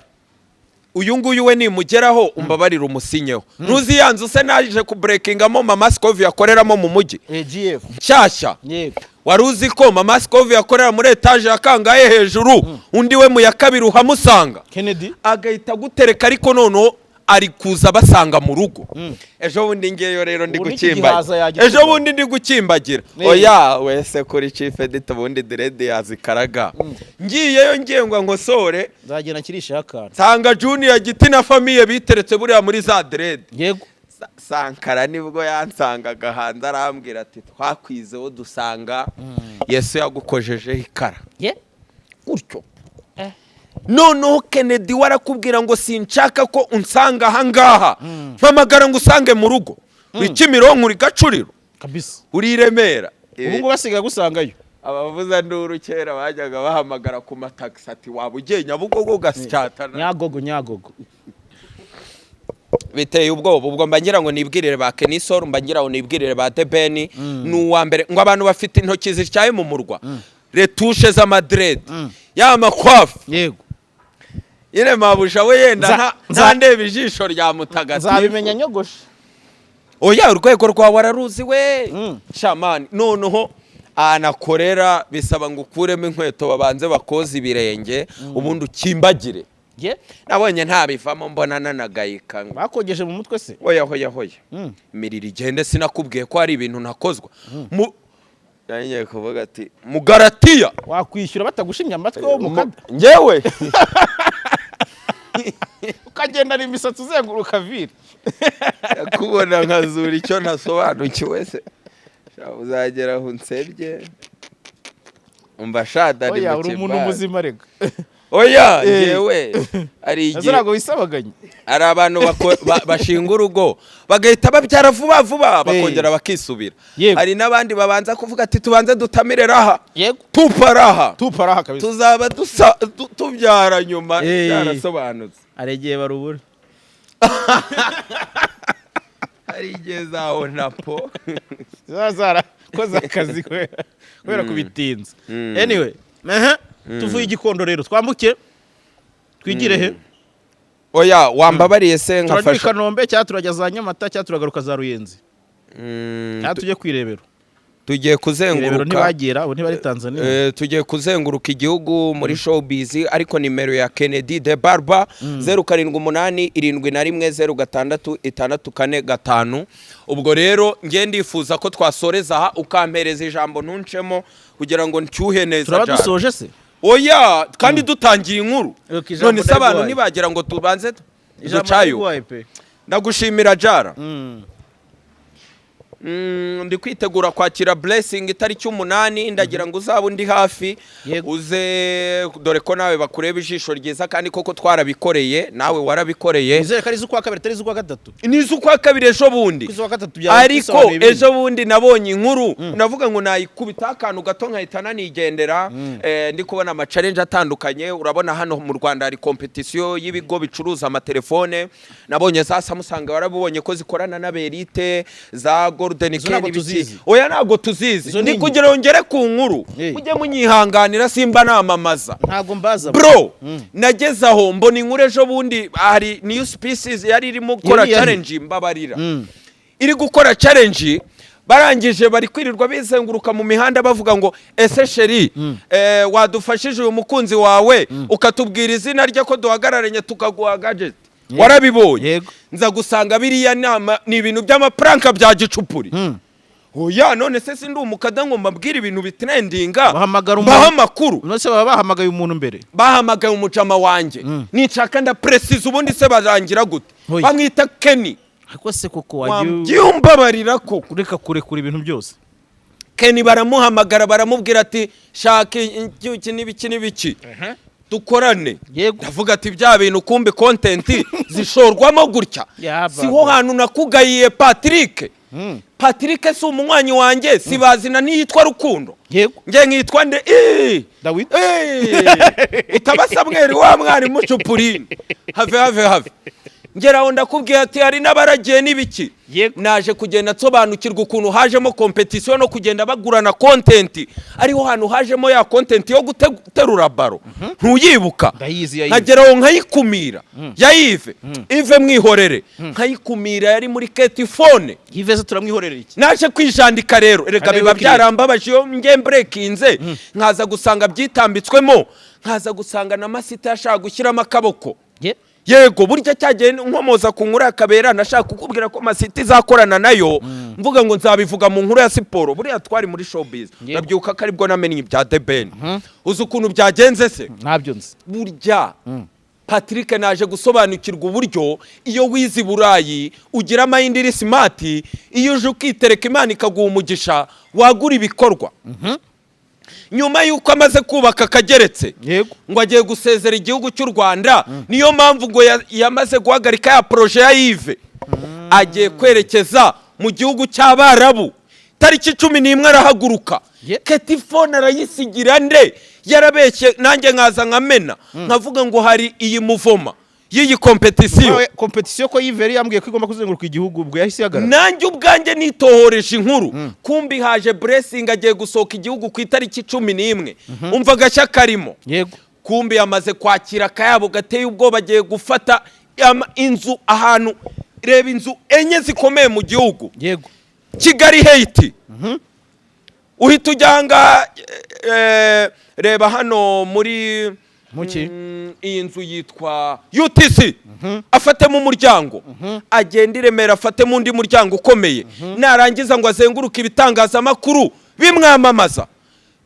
uyu nguyu we nimugeraho umbabarira umusinyeho ntuzi yanzu se naje ku breakingamo Mama Scovia yakoreramo mu mujyi AGF nshyashya yego wari uzi ko Mama Scovia yakorera muri etage ya kangahe hejuru undi we mu ya kabiri uhamusanga Kennedy agahita gutereka ariko noneho ari kuza basanga mu rugo ejo bundi ngeyo rero ndi gukimbagira ejo bundi ndi gukimbagira oya wese kuri chief editor bundi direde yazikaraga ngiyeyo ngengwa nkosore nzagenda kirisha akana sanga Junior Giti na famille biteretse buriya muri za direde yego Sankara nibwo yansangaga hanze arambwira ati twakwizeho dusanga Yesu yagukojejeho ikara gutyo noneho Kennedy warakubwira ngo sinshaka ko unsanga ahangaha mpamagara ngo usange mu rugo wikimironko uri Gacuriro kabisa uri i Remera ubu ngo basigaye gusangayo abavuza nduru kera bajyaga bahamagara ku mataxi ati waba ugiye Nyabugogo gasyatana nyagogo biteye ubwo mba ngira ngo nibwirire ba Kenisor mba ngira ngo nibwirire ba Debeni n'uwa mbere ngo abantu bafite intoki zicyaye mu murwa retushe za Madrid ya makwafu yego ine mabusha we yenda nta ndeba ijisho rya mutagatifu nzabimenya nyogoshe oya urwego rwawe araruzi we shamani noneho anakorera bisaba ngo ukuremo inkweto babanze bakoze ibirenge ubundi ukimbagire nabonye ntabivamo mbona nanagayika bakogeje mu mutwe se oya imirire igende sinakubwiye ko hari ibintu nakozwa yangiye kuvuga ati Mugaratiya wakwishyura batagushimye amatwi wo mukada ngewe ukagenda imisatsi uzenguruka vire kubona nkazura icyo nasobanukiwe se uzagera aho unsebye umva shada ni oya uri umuntu muzima rega oya ngewe ari igihe ntabwo wisabaganye hari abantu bashinga urugo bagahita babyara vuba bakongera bakisubira hari n'abandi babanza kuvuga ati tubanze dutamire raha tuparaha kabisa tuzaba tubyara nyuma byarasobanutse aregeye barubura hari igihe zaho napo zara koza akazi kubera kubitinza anyway tuvuye igikondo rero twambuke twigire he oya wambabariye se nkafasha turajya Kanombe cyangwa turajya za Nyamata cyangwa turagaruka za Ruyenzi cyangwa tujye kwirebero tugiye kuzenguruka ntibagera ntibari Tanzania tugiye kuzenguruka igihugu muri showbiz ariko nimero ya Kennedy de Barber 0787706645 ubwo rero ngiye ndifuza ko twasoreza aha ukampereza ijambo ntuncemo kugira ngo ncyuhe neza turaba dusoje se oya kandi dutangiye inkuru none se abantu nibagira ngo tubanze ducayo ndagushimira Jara ndi kwitegura kwakira blessing itariki 8 ndagira ngo uzaba undi hafi uze dore ko nawe bakureba ijisho ryiza kandi koko twarabikoreye nawe warabikoreye izere kari z'ukwa kabiri tari z'ukwa gatatu ni z'ukwa kabiri ejo bundi ariko ejo bundi nabonye inkuru navuga ngo nayikubita akantu gato nkahita nanigendera ndi kubona ama challenge atandukanye urabona hano mu Rwanda hari competition y'ibigo bicuruza amatelefone nabonye za Samsung warabonye ko zikorana na Berite za oya ntago tuzizi ndi kugira ngo ngere ku nkuru mujye munyihanganira simba namamaza ntago mbaza bro nageze aho mbona inkuru ejo bundi hari new species yari irimo gukora challenge mbabarira iri gukora challenge barangije bari kwirirwa bizenguruka mu mihanda bavuga ngo ese sheri wadufashije uyu mukunzi wawe ukatubwira izina rye ko duhagararanye tukaguha gadget warabibonye nza gusanga biriya nama ni ibintu by'amapranka bya gicupuri oya none se sindi umukada ngo mbabwire ibintu bitrendinga baha makuru none se baba bahamagaye umuntu mbere bahamagaye umucama wanje nicaka nda precise ubundi se barangira gute bamwita Kenny ariko se koko wagiye byumbabarira ko kureka kurekura ibintu byose Kenny baramuhamagara baramubwira ati shaka iki n'ibiki dukorane ndavuga ati bya bintu kumbe content zishorwamo gutya siho hantu nakugayiye Patrick Patrick si umunywanyi wanjye sibazina niyitwa Rukundo nge nkitwa nde David utabasabweri wa mwari mucupurine have ngeraho ndakubwiye ati hari n'abaragiye n'ibiki naje kugenda nsobanukirwa ukuntu hajemo competition no kugenda bagurana content ariho hantu hajemo ya content yo guterura baro ntuyibuka nkageraho nkayikumira yayive ive mwihorere nkayikumira yari muri Ketifone Yves turamwihorere iki naje kwijandika rero erega biba byarambabaje yo nge breakinze nkaza gusanga byitambitswemo nkaza gusanga na masita yashaka gushyiramo akaboko yego burya cyagiye nkomoza ku nkuru yakabera nashaka kukubwira ko masiti zakorana nayo mvuga ngo nzabivuga mu nkuru ya siporo buriya twari muri showbiz nabyuka karibwo namenye ibya The Ben uzi ukuntu byagenze se ntabyo nzi burya Patrick naje gusobanukirwa uburyo iyo wizi Burayi ugira amayindiri smart iyo uje ukitereka Imana ikaguha umugisha wagura ibikorwa nyuma yuko amaze kubaka akageretse ngo agiye gusezera igihugu cy'u Rwanda niyo mpamvu ngo yamaze guhagarika ya projet ya Yves agiye kwerekeza mu gihugu cy'Abarabu tariki 11 arahaguruka Ketifone arayisigira nde yarabeshye nanjye nkaza nkamena nkavuga ngo hari iyi muvoma yiyi competition ko Yves yambwiye ko igomba kuzenguruka igihugu ubwo yahise yagara nanjye ubwanjye nitohoreje inkuru kumbi haje blessing agiye gusohoka igihugu ku itariki 11 umva gashya karimo kumbi yamaze kwakira kayabo gateye ubwoba agiye gufata inzu ahantu reba inzu enye zikomeye mu gihugu Kigali Haiti uhita ujyanga reba hano muri iyi nzu yitwa UTC afatemo umuryango agenda iremera afatemo undi muryango ukomeye narangiza ngo azenguruke ibitangazamakuru bimwamamaza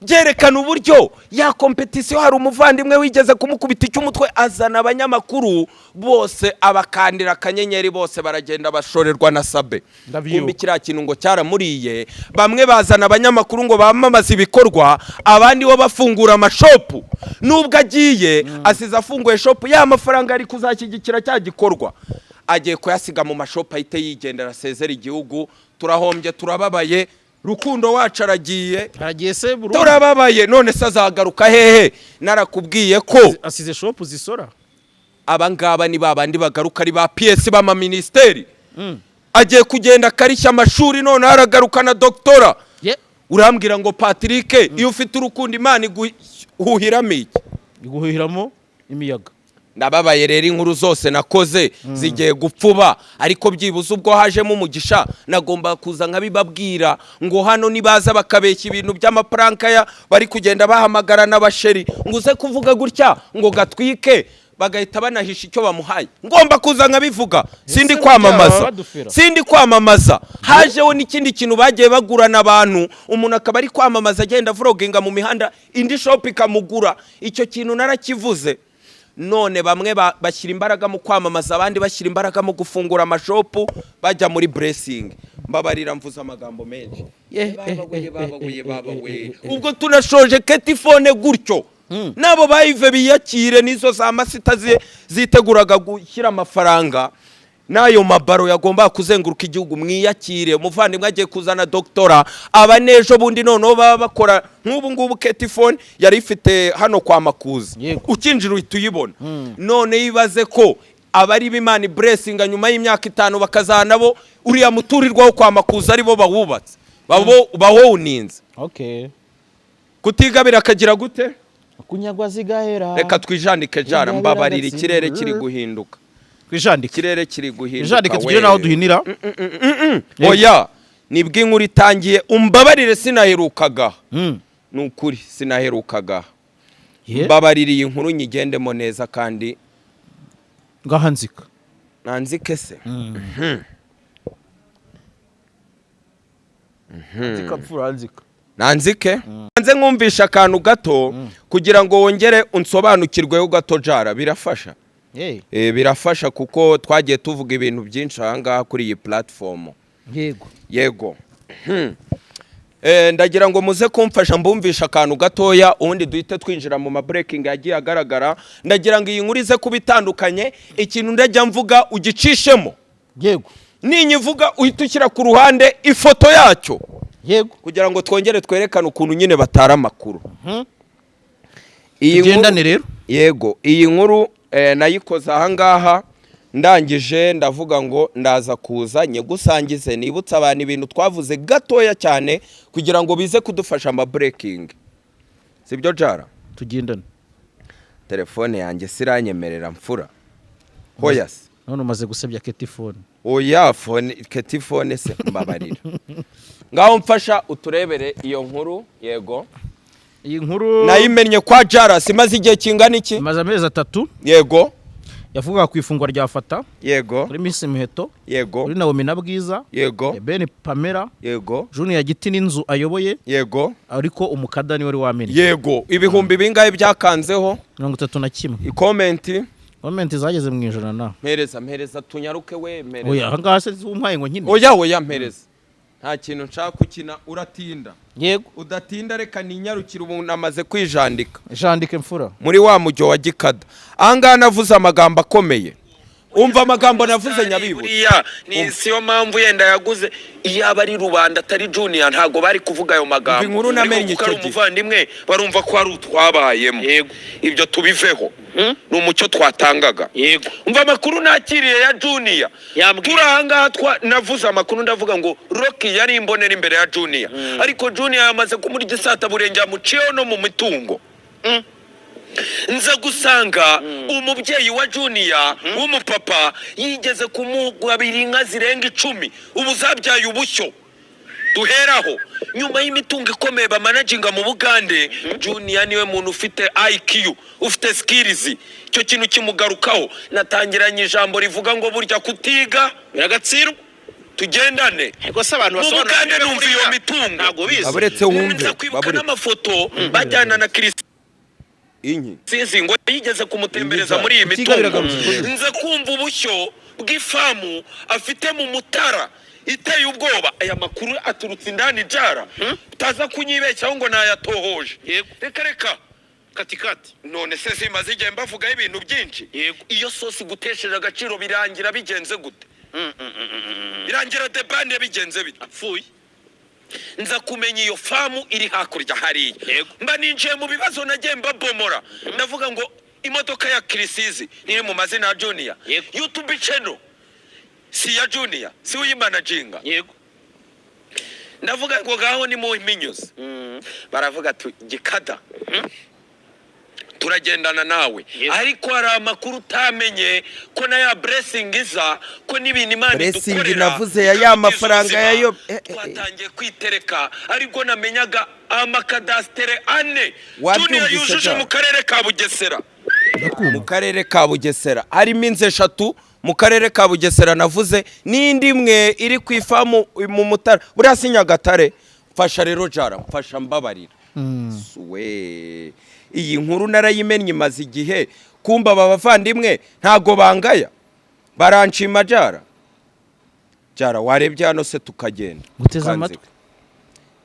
byerekana uburyo ya competition hari umuvandimwe wigeze kumukubita icy'umutwe azana abanyamakuru bose abakandira akanyenyeri bose baragenda bashorerwa na Sabe kumbi kiriya kintu ngo cyaramuriye bamwe bazana abanyamakuru ngo bamamaza ibikorwa abandi bo bafungura amashopu nubwo agiye asize afunguye shop ya mafaranga ari kuzashyigikira cya gikorwa agiye kuyasiga mu mashopu ahite yigendera asezera igihugu turahombye turababaye Rukundo wacu aragiye se burundu turababaye none se azagaruka hehe narakubwiye ko asize shop zisora abangaba ni babandi bagaruka ari ba PS bama ministeri agiye kugenda karishya amashuri none aragaruka na doctora urambwira ngo Patrick iyo ufite urukundo Imana iguhiramo iki iguhiramo imiyaga nababaye rero inkuru zose nakoze zigiye gupfuba ariko byibuze ubwo hajemo umugisha nagomba kuza nkabibabwira ngo hano nibaza bakabeshya ibintu by'amapranka bari kugenda bahamagara n'abasheri ngo uze kuvuga gutya ngo gatwike bagahita banahisha icyo bamuhaye ngomba kuza nkabivuga sindi kwamamaza hajeho n'ikindi kintu bagiye bagurana abantu umuntu akaba ari kwamamaza agenda vloginga mu mihanda indi shop ikamugura icyo kintu narakivuze none bamwe bashyira imbaraga mu kwamamaza abandi bashyira imbaraga mu gufungura amashopu bajya muri blessing mbabarira mvuza amagambo menshi babawe ubwo tunashoje ketifone gutyo nabo bayive biyakire nizo za masita ziteguraga gushyira amafaranga nayo mabaro yagomba kuzenguruka igihugu mwiyakire umuvandimwe agiye kuzana doktora abanejo bundi noneho baba bakora nk'ubu ngubu ketifone yari ifite hano kwa Makuza ukinjira uhita uyibona none yibaze ko abari b'Imana blessing nyuma y'imyaka 5 bakazana bo uriya muturirwaho kwa Makuza aribo bawubatse bawuninze kutigabira akagira gute kunyagwa zigahera reka twijandike jara mbabarira ikirere kiri guhinduka kwijandike ikirere kiri guhinduka kwijandike tugire naho duhinira oya nibwo inkuru itangiye umbabarire sinaherukaga nukuri sinaherukaga mbabarira iyi nkuru nyigendemo neza kandi ngahanzika nanzike se nanzike nze nkumvisha akantu gato kugira ngo wongere unsobanukirweho gato jara birafasha birafasha kuko twagiye tuvuga ibintu byinshi ahangaha kuri iyi platform yego ndagira ngo muze kumfasha mbumvisha akantu gatoya ubundi duhite twinjira mu mabreaking yagiye agaragara ndagira ngo iyi nkuru ize kubitandukanye ikintu ndajya mvuga ugicishemo ninyivuga uhita ushyira ku ruhande ifoto yacyo kugira ngo twongere twerekane ukuntu nyine batara amakuru tugendane rero yego iyi nkuru nayikoze ahangaha ndangije ndavuga ngo ndaza kuza gusangize nibutsa abantu ibintu twavuze gatoya cyane kugira ngo bize kudufasha breaking sibyo jara tugendane telefone yanjye siranyemerera mfura hoyas none umaze gusebya ketifone oya phone ketifone se mbabarira ngaho mfasha uturebere iyo nkuru yego iyi nkuru nayimenye kwa jara simaze igihe kingana iki maze amezi 3 yego yavuga ku ifungwa rya Fata yego kuri Miss Muheto yego kuri Naomi Nabwiza yego Ben Pamela yego Junior Giti n'inzu ayoboye yego ariko umukada ni wari wamenye yego ibihumbi bingahe byakanzeho 31 comment zageze mu ijana na mpereza tunyaruke we mpereza oya hanga se umpaye ngo nkine oya mpereza nta kintu nshaka ukina uratinda yego udatinda reka ninyarukira ubu namaze kwijandika jandike mfura muri wa mujyo wa Gikada ahangaha navuze amagambo akomeye umva amagambo navuze nyabiburiya ni siyo mpamvu yenda yaguze iyo abari rubanda atari Junior ntago bari kuvuga ayo magambo inkuru namenye icyo umuvandimwe barumva ko ari utwabayemo yego ibyo tubiveho ni umucyo twatangaga yego umva amakuru nakiriye ya Junior turanga navuze amakuru ndavuga ngo Rocky yari imbonera imbere ya Junior ariko Junior yamaze kumuri gisata burenge amuciyeho no mu mitungo nza gusanga umubyeyi wa Junior w'umupapa yigeze kumugabira inka zirenga 10 ubu zabyaye ubushyo duheraho nyuma y'imitungo ikomeye bamanaginga mu Bugande Junior niwe muntu ufite IQ ufite skills icyo kintu kimugarukaho natangiranye ijambo rivuga ngo burya kutiga biragatsirwa tugendane ego se abantu basobanura numva iyo mitungo ntago bize aburetse wumve baburetse n'amafoto bajyana na Kristo inki sinzi ngo yigeze kumutembereza muri iyi mitungo nze kumva ubushyo bw'ifamu afite mu Mutara iteye ubwoba aya makuru aturutse indani jara utaza kunyibeshyaho ngo nayatohoje reka katikati none se simaze igihe mbavugaho ibintu byinshi iyo sosi gutesheje agaciro birangira bigenze gute birangira debane bigenze bite apfuye nza kumenya iyo famu iri hakurya hariya mba ninjiye mu bibazo nagiye mbabomora ndavuga ngo imodoka ya Kirisizi iri mu mazina ya Junior YouTube channel si ya Junior si uyimanaginga yego ndavuga ngo gaho ni mu minyuzi baravuga tu Gikada turagendana nawe ariko hari amakuru utamenye ko na ya blessing iza ko n'ibintu Imana idukorera navuze ya mafaranga yayo twatangiye kwitereka ariko namenyaga amakadastere ane yujuje mu karere ka Bugesera mu karere ka Bugesera harimo inzu 3 mu karere ka Bugesera navuze n'indi imwe iri ku ifamu mu Mutara buriya si Nyagatare mfasha rero jara mfasha mbabarira we iyi nkuru narayimennye maze igihe kumba abavandimwe ntago bangaya baranshima jara warebye hano se tukagenda guteza amatwi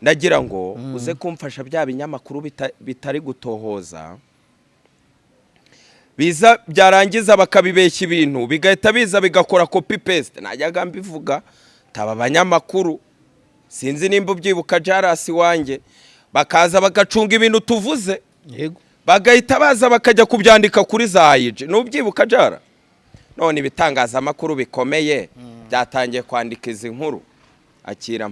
nagira ngo uze kumfasha bya binyamakuru bitari gutohoza biza byarangiza bakabibeshya ibintu bigahita biza bigakora copy paste najyaga mbivuga taba abanyamakuru sinzi nimba ubyibuka jarasi wanjye bakaza bagacunga ibintu tuvuze yego bagahita baza bakajya kubyandika kuri zaayije n'ubyibuka jara none ibitangaza amakuru bikomeye byatangiye kwandika izi nkuru akira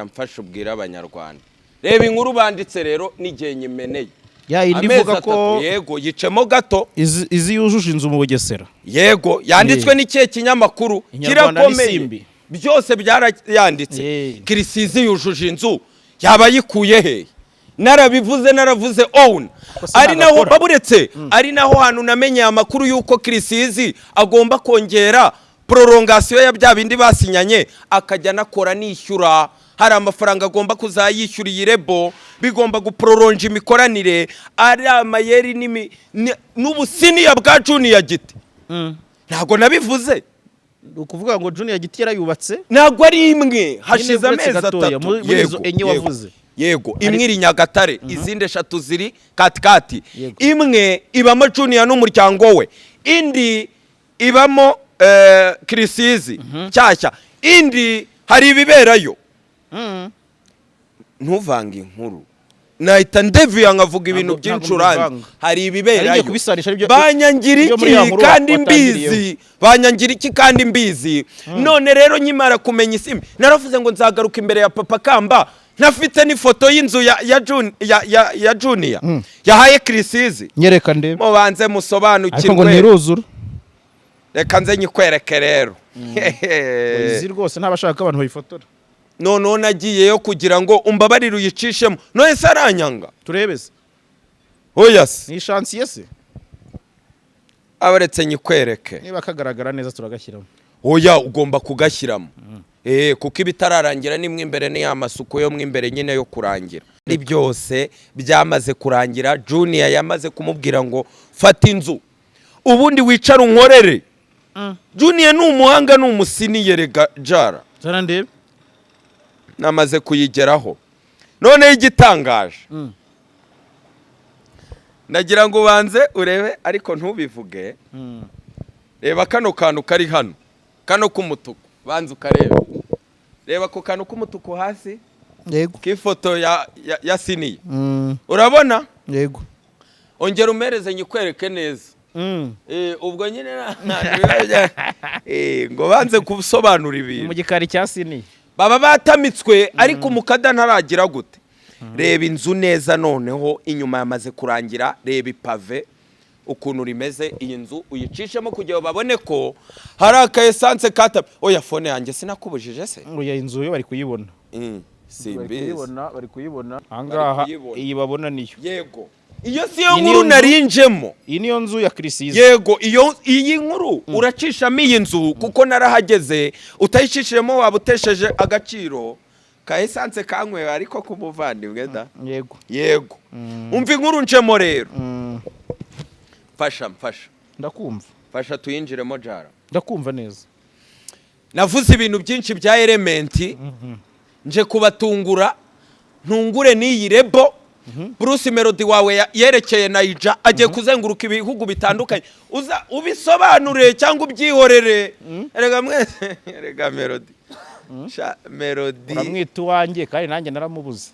mfasha ubwira abanyarwanda reba inkuru banditse rero n'igihe nyimeneye ya indi vuga ko yego yicemo gato izi yujuje inzu mu Bugesera yego yanditswe n'ikihe kinyamakuru kirakomeye byose byarayanditse Kirisizi yujuje inzu yaba yikuye he naravuze own ari naho baburetse ari naho hantu namenye amakuru yuko Kirisizi agomba kongera prolongation ya bya bindi basinyanye akajya nakora nishyura hari amafaranga agomba kuzayishyura yirebo bigomba guprolonge imikoranire ari amayeri n'ubusiniya bwa Junior Giti ntago nabivuze ukuvuga ngo Junior Giti yarayubatse ntago ari imwe hashize amezi 3 yego imwe iri Nyagatare izindi 3 ziri katikati imwe ibamo Junior n'umuryango we indi ibamo Kirisizi cyashya indi hari ibiberayo ntuvanga inkuru nahita ndeviya nkavuga ibintu byinshi uranze hari ibiberayo banyangira iki kandi mbizi none rero nyimara kumenya isimi naravuze ngo nzagaruka imbere ya Papa Kamba ntafite n'ifoto y'inzu ya Junior yahaye Kirisizi nyereka ndebe mubanze musobanukirwe ngo ntiruzura reka nze nyikwereke rero izi rwose ntabashaka abantu bayifotora none nagiyeyo kugira ngo umbabarire uyicishemo none se aranyanga turebeze oya se ni chantier se abaretse nyikwereke niba kagaragara neza turagashyiramo oya ugomba kugashyiramo kuko ibitararangira nimwe imbere ni amasuku yo mwimbere nyine yo kurangira ni byose byamaze kurangira Junior yamaze kumubwira ngo fata inzu ubundi wicara unkorere Junior ni umuhanga ni umusiniye rega jara zara ndebe namaze kuyigeraho none igitangaje nagira ngo ubanze urebe ariko ntubivuge reba kano kantu kari hano kano k'umutuku banze ukarebe reba ko kantu k'umutuku hasi yego k'ifoto ya siniye urabona yego ongera umereze nyikwereke neza ubwo nyine ngo banze kusobanura ibintu mu gikari cya siniye baba batamitswe ariko umukada ntaragira gute reba inzu neza noneho inyuma yamaze kurangira reba ipave ukuntu rimeze iyi nzu uyicishemo kugira ngo babone ko hari aka essence kata oya phone yanjye sinakubujije se oya inzu yo bari kuyibona bari kuyibona angaha iyi babona niyo yego iyo siyo nkuru narinjemo iyi niyo nzu ya Kirisizi yego iyi nkuru uracishamo iyi nzu kuko narahageze utayicishemo waba utesheje agaciro ka essence kankwe ariko kumuvandimwe da yego umva inkuru njemo rero mfasha ndakumva fasha tuyinjiremo jara ndakumva neza navuze ibintu byinshi bya Element nje kubatungura ntungure n'iyi rebo Bruce Melody wawe yerekeye Naija agiye kuzenguruka ibihugu bitandukanye uza ubisobanure cyangwa ubyihorere erega mwese erega Melody Melody uramwita wanjye kandi nanjye naramubuze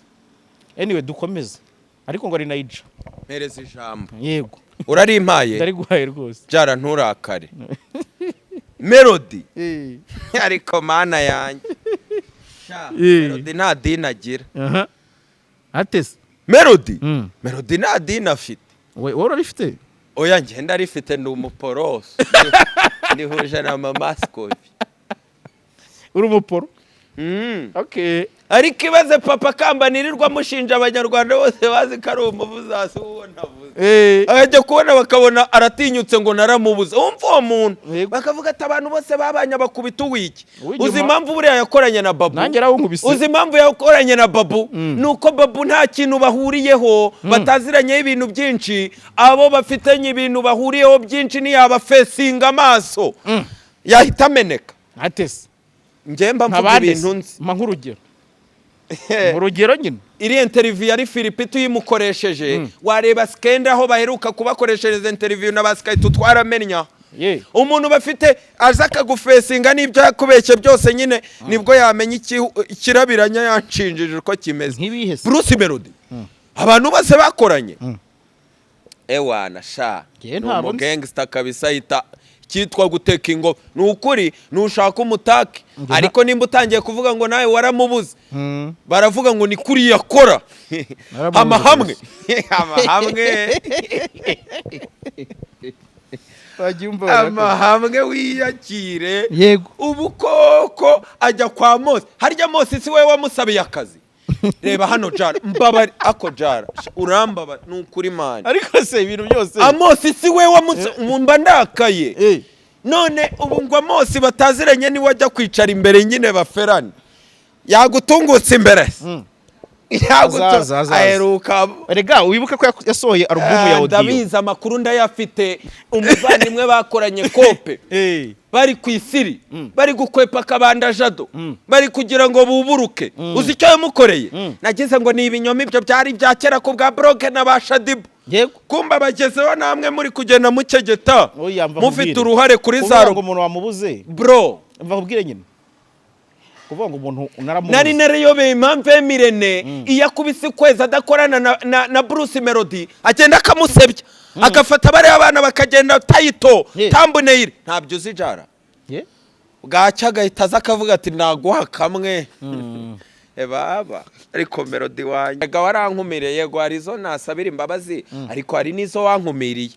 anyway dukomeze ariko ngo ari Naija mpereza ijambo yego urarimpaye ndari guhaye rwose jara nturakare Melody ariko mana yanjye Melody nta dinagira atese Melody Melody nta dini afite. wowe urarifite? Oya ngenda rifite ndi umuporoso nihuje na mama Scovi. Uri umuporo? Okay. Ariko ibaze papa Kambanirirwa mushinja abanyarwanda bose bazi ko ari umuvuzasi uwo navuze. Ajya kubona bakabona aratinyutse ngo naramubuze. Umva uwo muntu bakavuga ati abantu bose babanye bakubita uwiki. Uzi impamvu buriya yakoranye na Babu? Nanjye rawunkubise. Uzi impamvu yakoranye na Babu? Nuko Babu nta kintu bahuriyeho, bataziranye ibintu byinshi, abo bafitanye ibintu bahuriyeho byinshi ni yaba fesinga amaso. Yahita ameneka. Atese. Ngemba mvuga ibintu nzi. Ma nk'urugero. Urugero nyine. Iri interview yari Philippe tuyimukoresheje, wareba skenda aho baheruka kubakoreshereza interview na basikayito twaramenya. Umuntu bafite aza kagufesinga n'ibyo yakubeshye byose nyine nibwo yamenya ikirabiranya yanshinjije uko kimeze. Bruce Melody abantu bose bakoranye ewana sha no gangster kabisa ita kitwa guteka ingo nukuri nushaka umutaki ariko nimba utangiye kuvuga ngo nawe waramubuze baravuga ngo ni kuri yakora amahambwe amahambwe wiyakire yego ubukoko ajya kwa Mose harya Mose si we wamusabiye akazi reba hano Jara mbabari ako Jara urambaba nukuri mani ariko se ibintu byose Mose si we mba ndakaye none ubu ngo Mose bataziranye ni wajya kwicara imbere nyine baferane yagutungutse imbere aheruka rega wibuke ko yasohoye album ya audio ndabizi amakuru ndayafite umuvandimwe bakoranye kope bari kwisiri bari gukwepa kabanda jado bari kugira ngo buburuke uzi icyo yamukoreye nagize ngo ni ibinyoma ibyo byari bya kera ko bwa broke na bashadibu kumba bagezeho namwe muri kugenda mucegeta mufite uruhare kuri zaro ngo umuntu wamubuze bro mva kubwire nyine kuvuga ngo umuntu naramubuze nari nariyobeye impamvu Emirene iyakubise kweza adakorana na Bruce Melody agenda akamusebya agafata bari abana bakagenda tayito thumbnail ntabyo uzi Jara bwaca gahita zakavuga ati naguha kamwe baba ariko Melody wanjye ga warankumireye yego harizo nasabira imbabazi ariko hari nizo wankumiriye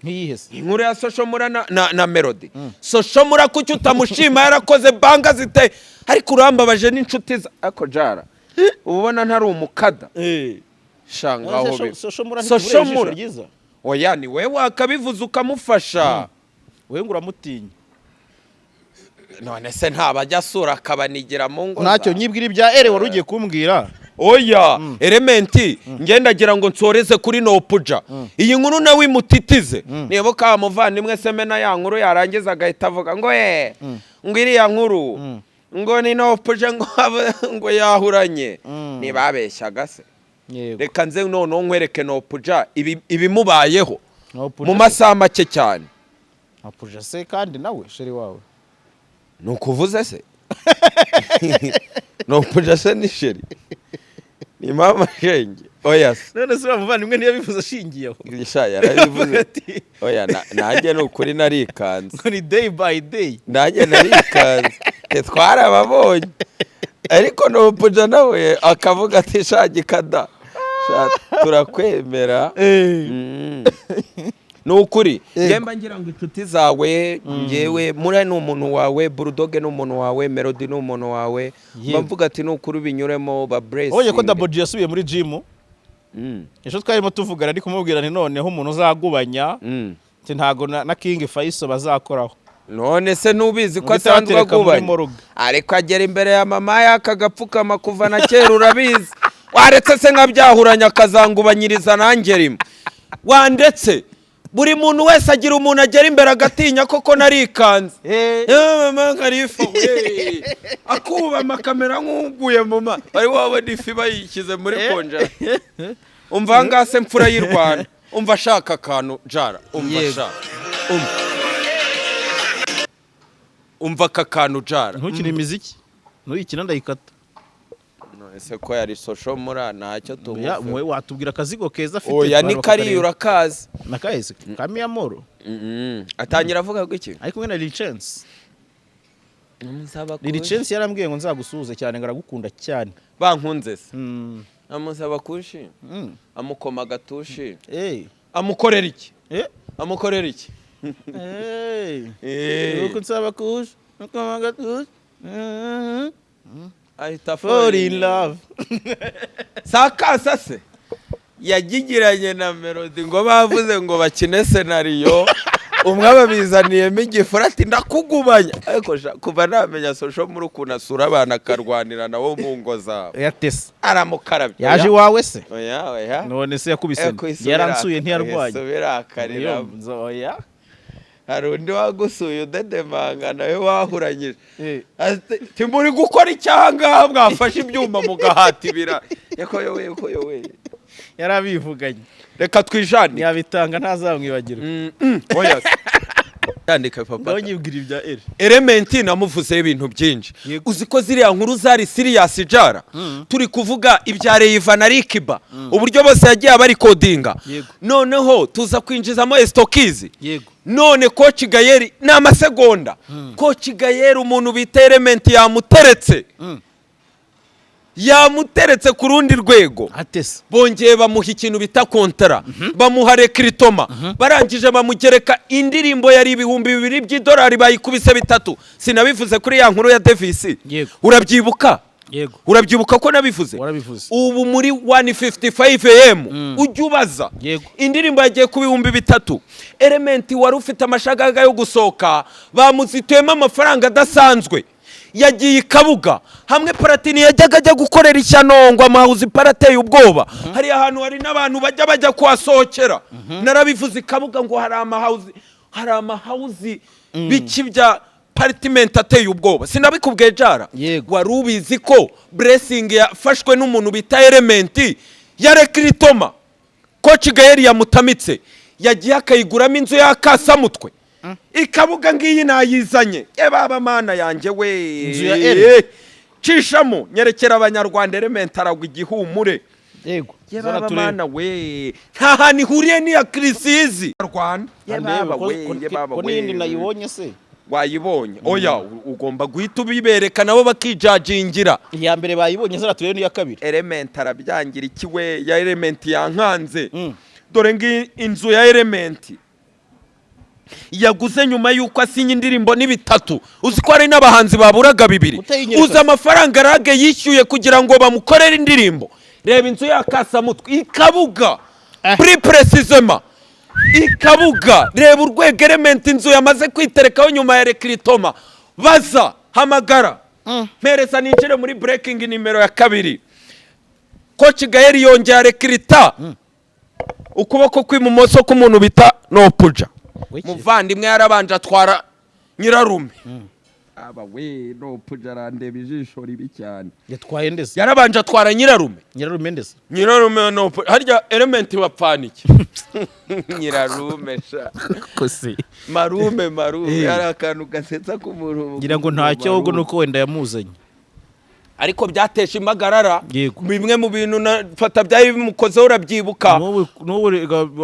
inkuru ya Soshomura na Melody Soshomura kuki utamushima yarakoze banga zite ariko urambabaje n'inshuti ako Jara ubona ntari umukada shangaho Soshomura oya ni we wakabivuza ukamufasha we nguramutinya none se ntabajya asura akabanigira mu ngo ntacyo nyibwira ibya ere wari ugiye kumbwira oya elementi ngendagira ngo nsoreze kuri Nopuja iyi nkuru nawe imutitize niba ka muvandimwe semena ya nkuru yarangiza agahita avuga ngo ngo iriya nkuru ngo ni Nopuja ngo yahuranye ntibabeshyaga se reka nze noneho nkwereke Nopuja ibimubayeho mu masaha make cyane. Nopuja se kandi nawe sheri wawe nukuvuze se Nopuja se ni sheri ni mama shenge oya none se bamuvandimwe niyo bivuze ashingiyeho gisha yarabivuze oya nanjye nukuri narikanze ngo ni day by day nanjye narikanze twarababonye ariko Nopuja nawe akavuga ati shagikada turakwemera nukuri ngemba ngira ngo inshuti zawe ngewe muri ni umuntu wawe Bulldog ni umuntu wawe Melody ni umuntu wawe mbavuga ati nukuri binyuremo ba blessing oye ko Double G yasubiye muri gym ejo twarimo tuvugana ari kumubwira nti noneho umuntu uzagubanya nti ntago na King Faiso bazakoraho none se nubizi ko asanzwe agubanya ariko agera imbere ya mama yakagapfukama kuva na kera urabizi waretse se nkabyahuranya akazangubanyiriza nangerimo wandetse buri muntu wese agira umuntu agera imbere agatinya koko narikanze mama Khalifa akubama kamera nk'uguye mama ari wawe difi bayishyize muri konja umva ngase mfura y'u Rwanda umva shaka kantu Jara umva shaka umva kakantu Jara ntukiri imiziki nuyikina ndayikata ese ko yari Soshomura ntacyo tuvuga mwe watubwira akazigo keza afite oya ni kari urakazi nakahise kami amoro atangira avuga giki ariko mwe na License License yarambwiye ngo nzagusuhuze cyane ngaragukunda cyane bankunze se amusaba kushi amukoma gatushi amukorera iki amukorera iki uko nsaba kushi amukoma gatushi ahita fall in love sakasa se yagigiranye na Melody ngo bavuze ngo bakine scenario umwe ababizaniyemo igifura ati ndakugubanya ariko kuva namenya social muri ukuntu asura abana akarwanira nabo mu ngo zabo yatese aramukarabye yaje iwawe se oya none se yakubise yaransuye ntiyarwaye soberakarira oya hari undi wagusuye udedemanga nawe wahuranyije ati muri gukora icyaha ngaha mwafashe ibyuma mugahatibira yako yowe yarabivuganye reka twijane yabitanga ntazamwibagirwa oya yandika papa ndonyibwira ibya Element namuvuze ibintu byinshi uzi ko ziriya nkuru zari serious jara turi kuvuga ibya Rayvan na Rikiba uburyo bose yagiye bari codinga noneho tuza kwinjizamo Estokizi none Coach Gayeri ni amasegonda Coach Gayeri umuntu bita Element yamuteretse ku rundi rwego bongeye bamuha ikintu bita kontara bamuha rekritoma barangije bamugereka indirimbo yari $2,000 bayikubise 3 sinabivuze kuri ya nkuru ya Davis urabyibuka urabyibuka ko nabivuze ubu muri 155 am ujye ubaza indirimbo yagiye ku $3,000 Element wari ufite amashagaga yo gusoka bamuzituyemo amafaranga adasanzwe yagiye ikabuga hamwe Platini yajyaga ajya gukorera ishanongwa amahuzi parateye ubwoba hari ahantu hari n'abantu bajya kwasohokera narabivuze ikabuga ngo hari amahauzi biki bya apartment ateye ubwoba sinabikubwiye jara wari ubizi ko Blessing yafashwe n'umuntu bita Element ya rekritoma Coach Gayeri yamutamitse yagiye akayiguramo inzu y'akasamutwe ikabuga ngiyi nayizanye baba mana yanjye we inzu ya cishamo nyerekera abanyarwanda Element aragwa igihumure yego baba mana we nta hantu ihuriye n'iya Krisizi Rwanda baba we n'indi nayibonye se wayibonye oya ugomba guhita ubibereka nabo bakijajingira iya mbere bayibonye zara turebe n'iya kabiri Element arabyangira ikiwe ya Element yankanze dore ngi inzu ya Element yaguze nyuma yuko asinya indirimbo n'ibitatu uzi ko ari n'abahanzi baburaga 2 uzi amafaranga rage yishyuye kugira ngo bamukorere indirimbo reba inzu y'akasamutwe ikabuga precisement ikabuga reba urwego Element inzu yamaze kwiterekaho nyuma ya rekritoma baza hamagara mpereza ninjire muri breaking nimero ya 2 Coach Gayeri yongera rekrita ukuboko kw'imumoso k'umuntu bita Nopuja muvandimwe yarabanje atwara nyirarume aba we Nopuja arandeba ijisho ribi cyane yatwaye ndese yarabanje atwara nyirarume ndese nyirarume Nopuja harya Element bapfaniki nyirarume sha kose marume yari akantu gasetsa ku muntu ngira ngo ntacyo ahubwo nuko wenda yamuzanye ariko byatesha impagarara bimwe mu bintu nafata byari bimukozeho urabyibuka n'ubu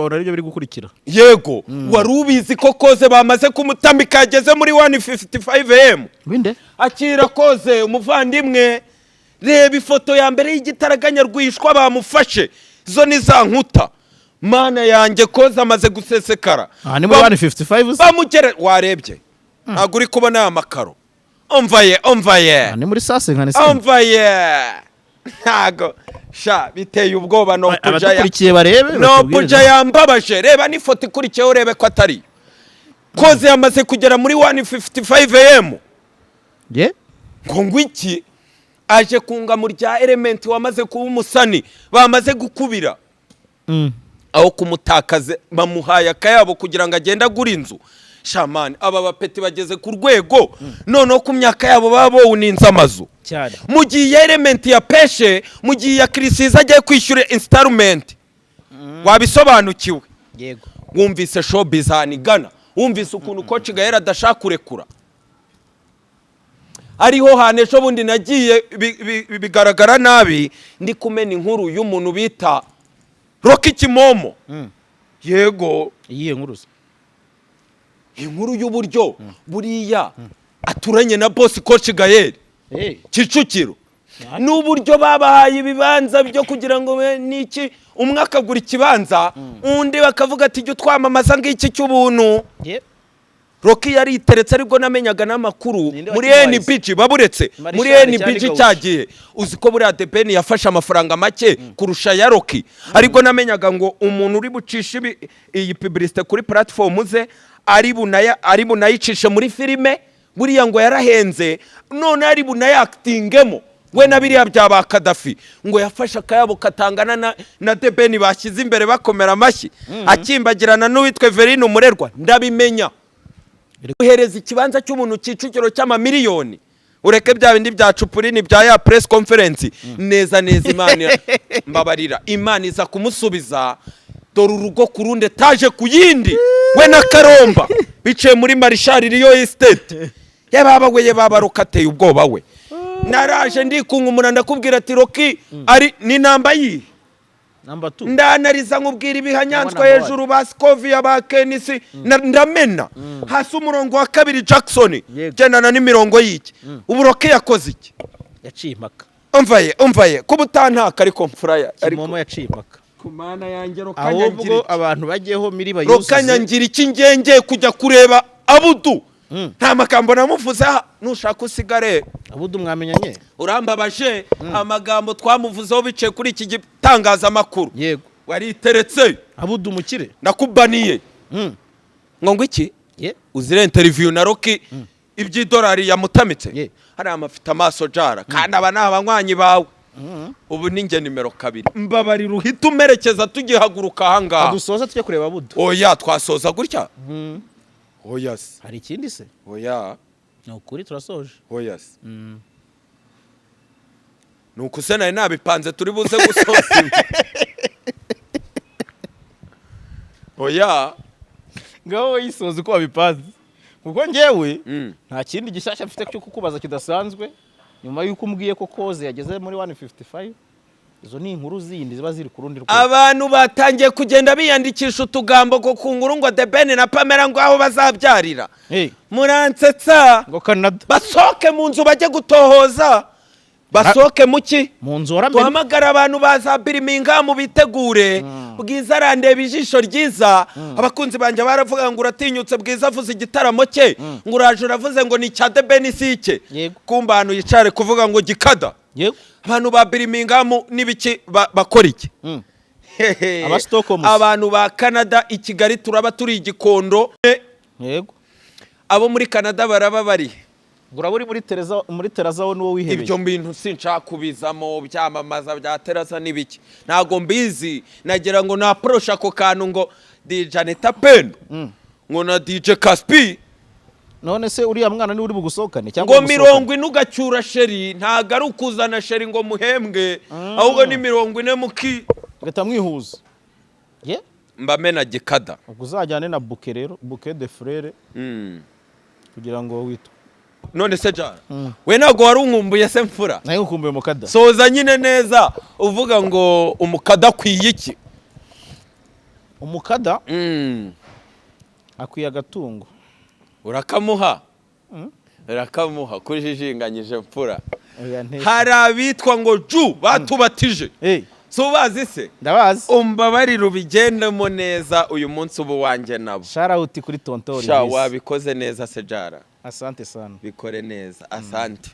aribyo biri gukurikira yego wari ubizi ko Koze bamaze kumutambika yageze muri 155 am binde akira Koze umuvandimwe reba ifoto ya mbere y'igitaraganya rwishwa bamufashe zo ni za nkuta mana yanjye Koze amaze gusesekara ni muri 155 bamugere warebye ntabwo uri kubona aya makaro omvaye ni muri sase nkane se omvaye ntago sha biteye ubwoba Nopuja barebe Nopuja yambabaje reba n'ifoto ikurikiyeho urebe ko atari Koze yamaze kugera muri 155 am ngo ngwiki aje kunga mu rya Element wamaze kuba umusani bamaze gukubira aho kumutakaze bamuhaye akayabo kugira ngo agende agura inzu shamani aba bapeti bageze ku rwego none ku myaka yabo babo uninza amazu cyane mu gihe Element ya peshe mu gihe ya Krisizi agiye kwishyura installment wabisobanukiwe yego wumvise showbiz hanigana wumvise ukuntu Coach Gayeri adashaka kurekura ariho hanesho bundi nagiye bigaragara nabi ndi kumena inkuru y'umuntu bita Rocky Kimomo yego iyihe nkuru inkuru y'uburyo buriya aturanye na boss Coach Gayeri Kicukiro n'uburyo babahaye ibibanza byo kugira ngo niki umwe akagura ikibanza undi bakavuga ati jya twamamaza ngiki cy'ubuntu. Rocky yari iteretse ariko namenyaga n'amakuru muri NBG baburetse muri NBG cyagiye uzi ko buriya Debeni yafashe amafaranga make kurusha ya Rocky ariko namenyaga ngo umuntu uri bucisha iyi publicité kuri platform ze ari bunayicishe muri filime buriya ngo yarahenze none ari bunayactingemo we na biriya byaba Kadafi ngo yafashe akayabo katangana na Debeni bashyize imbere bakomera amashyi akimbagirana n'uwitwe Verine Umurerwa ndabimenya. Uhereza ikibanza cy'umuntu Kicukiro cy'amamiliyoni ureke bya bindi bya Cupurini bya ya press conference neza Imana mbabarira Imana iza kumusubiza dore urugo kurunde taje kuyindi we na Karomba bicaye muri Marshall Rio Estate ye baba rukateye ubwoba we naraje ndikunga umuntu ndakubwira ati Rocky ari ni namba yi Number 2 ndanariza nkubwira ibihanyanswa hejuru ba Scovia ba Kenisi ndamena hasi umurongo wa kabiri Jackson gendana n'imirongo y'iki ubu Rocky yakoze iki yaciye impaka umvaye kubutantaka ariko mfuraya ariko momo yaciye impaka kumana yanjye Rokanyangira ahubwo abantu bagiyeho miri bayuzuze Rokanyangira iki ngenge kujya kureba Abudu nta magambo namuvuze nushaka usigare Abudu mwamenyanye urambabaje amagambo twamuvuzeho bice kuri iki gitangaza makuru yego wari iteretse Abudu mukire nakubaniye ngo iki uzire interview na Rocky iby'idolari yamutamitse hari amafite amaso jara kandi aba nabanywanyi bawe ubu ninge nimero 2 mbabari ruhita umerekeza tugihaguruka ahangaha dusoza tujye kureba Abudu oya twasoza gutya oya hari ikindi se oya nukuri turasoje oya nuko se naye nabipanze turi buze gusoza oya ngaho yisoza uko wabipanze kuko njyewe nta kindi gishyashya mfite cyo kukubaza kidasanzwe nyuma yuko umbwiye ko koze yageze muri 155 izo ni inkuru zindi ziba ziri ku rundi rwego abantu batangiye kugenda biyandikisha utugambo ko kunguru ngo Debeni na Pamela ngo aho bazabyarira muransetsa ngo Canada basoke mu nzu bajye gutohoza basoke muki mu nzu waramenye tuhamagara abantu baza Birmingham bitegure Bwiza arandeba ijisho ryiza abakunzi banje baravuga ngo uratinyutse Bwiza avuze igitaramo cye ngo uraje uravuze ngo ni cya Debeni sike kumba hano yicare kuvuga ngo gikada abantu ba Birmingham nibiki bakora iki abantu ba Canada i Kigali turaba turi igikondo yego abo muri Canada baraba bari Guraburi muri Terazaho nuwo wihebeye ibyo bintu sinshaka kubizamo byamamaza bya Teraza nibiki ntago mbizi nagira ngo na approach ako kantu ngo DJ Janeta Pen ngo na DJ Caspi none se uriya mwana ni uri bugusohokane cyangwa ngo 70 ugacyura sheri ntago ari ukuzana sheri ngo muhembwe ahubwo ni 40 muki gata mwihuza mbamena gikada ukuzajyane na bouquet rero bouquet de frere kugira ngo wito none se jara we nago wari unkumbuye se mfura nayo ukumbuye mukada soza nyine neza uvuga ngo umukada kwiye iki umukada akwiye agatungo urakamuha kujijinganyije mfura hari abitwa ngo ju batubatije so bazi se ndabazi umbabarira ubigendemo neza uyu munsi ubu wanjye nabo shout kuri tontori sha wabikoze neza se jara asante sana bikore neza asante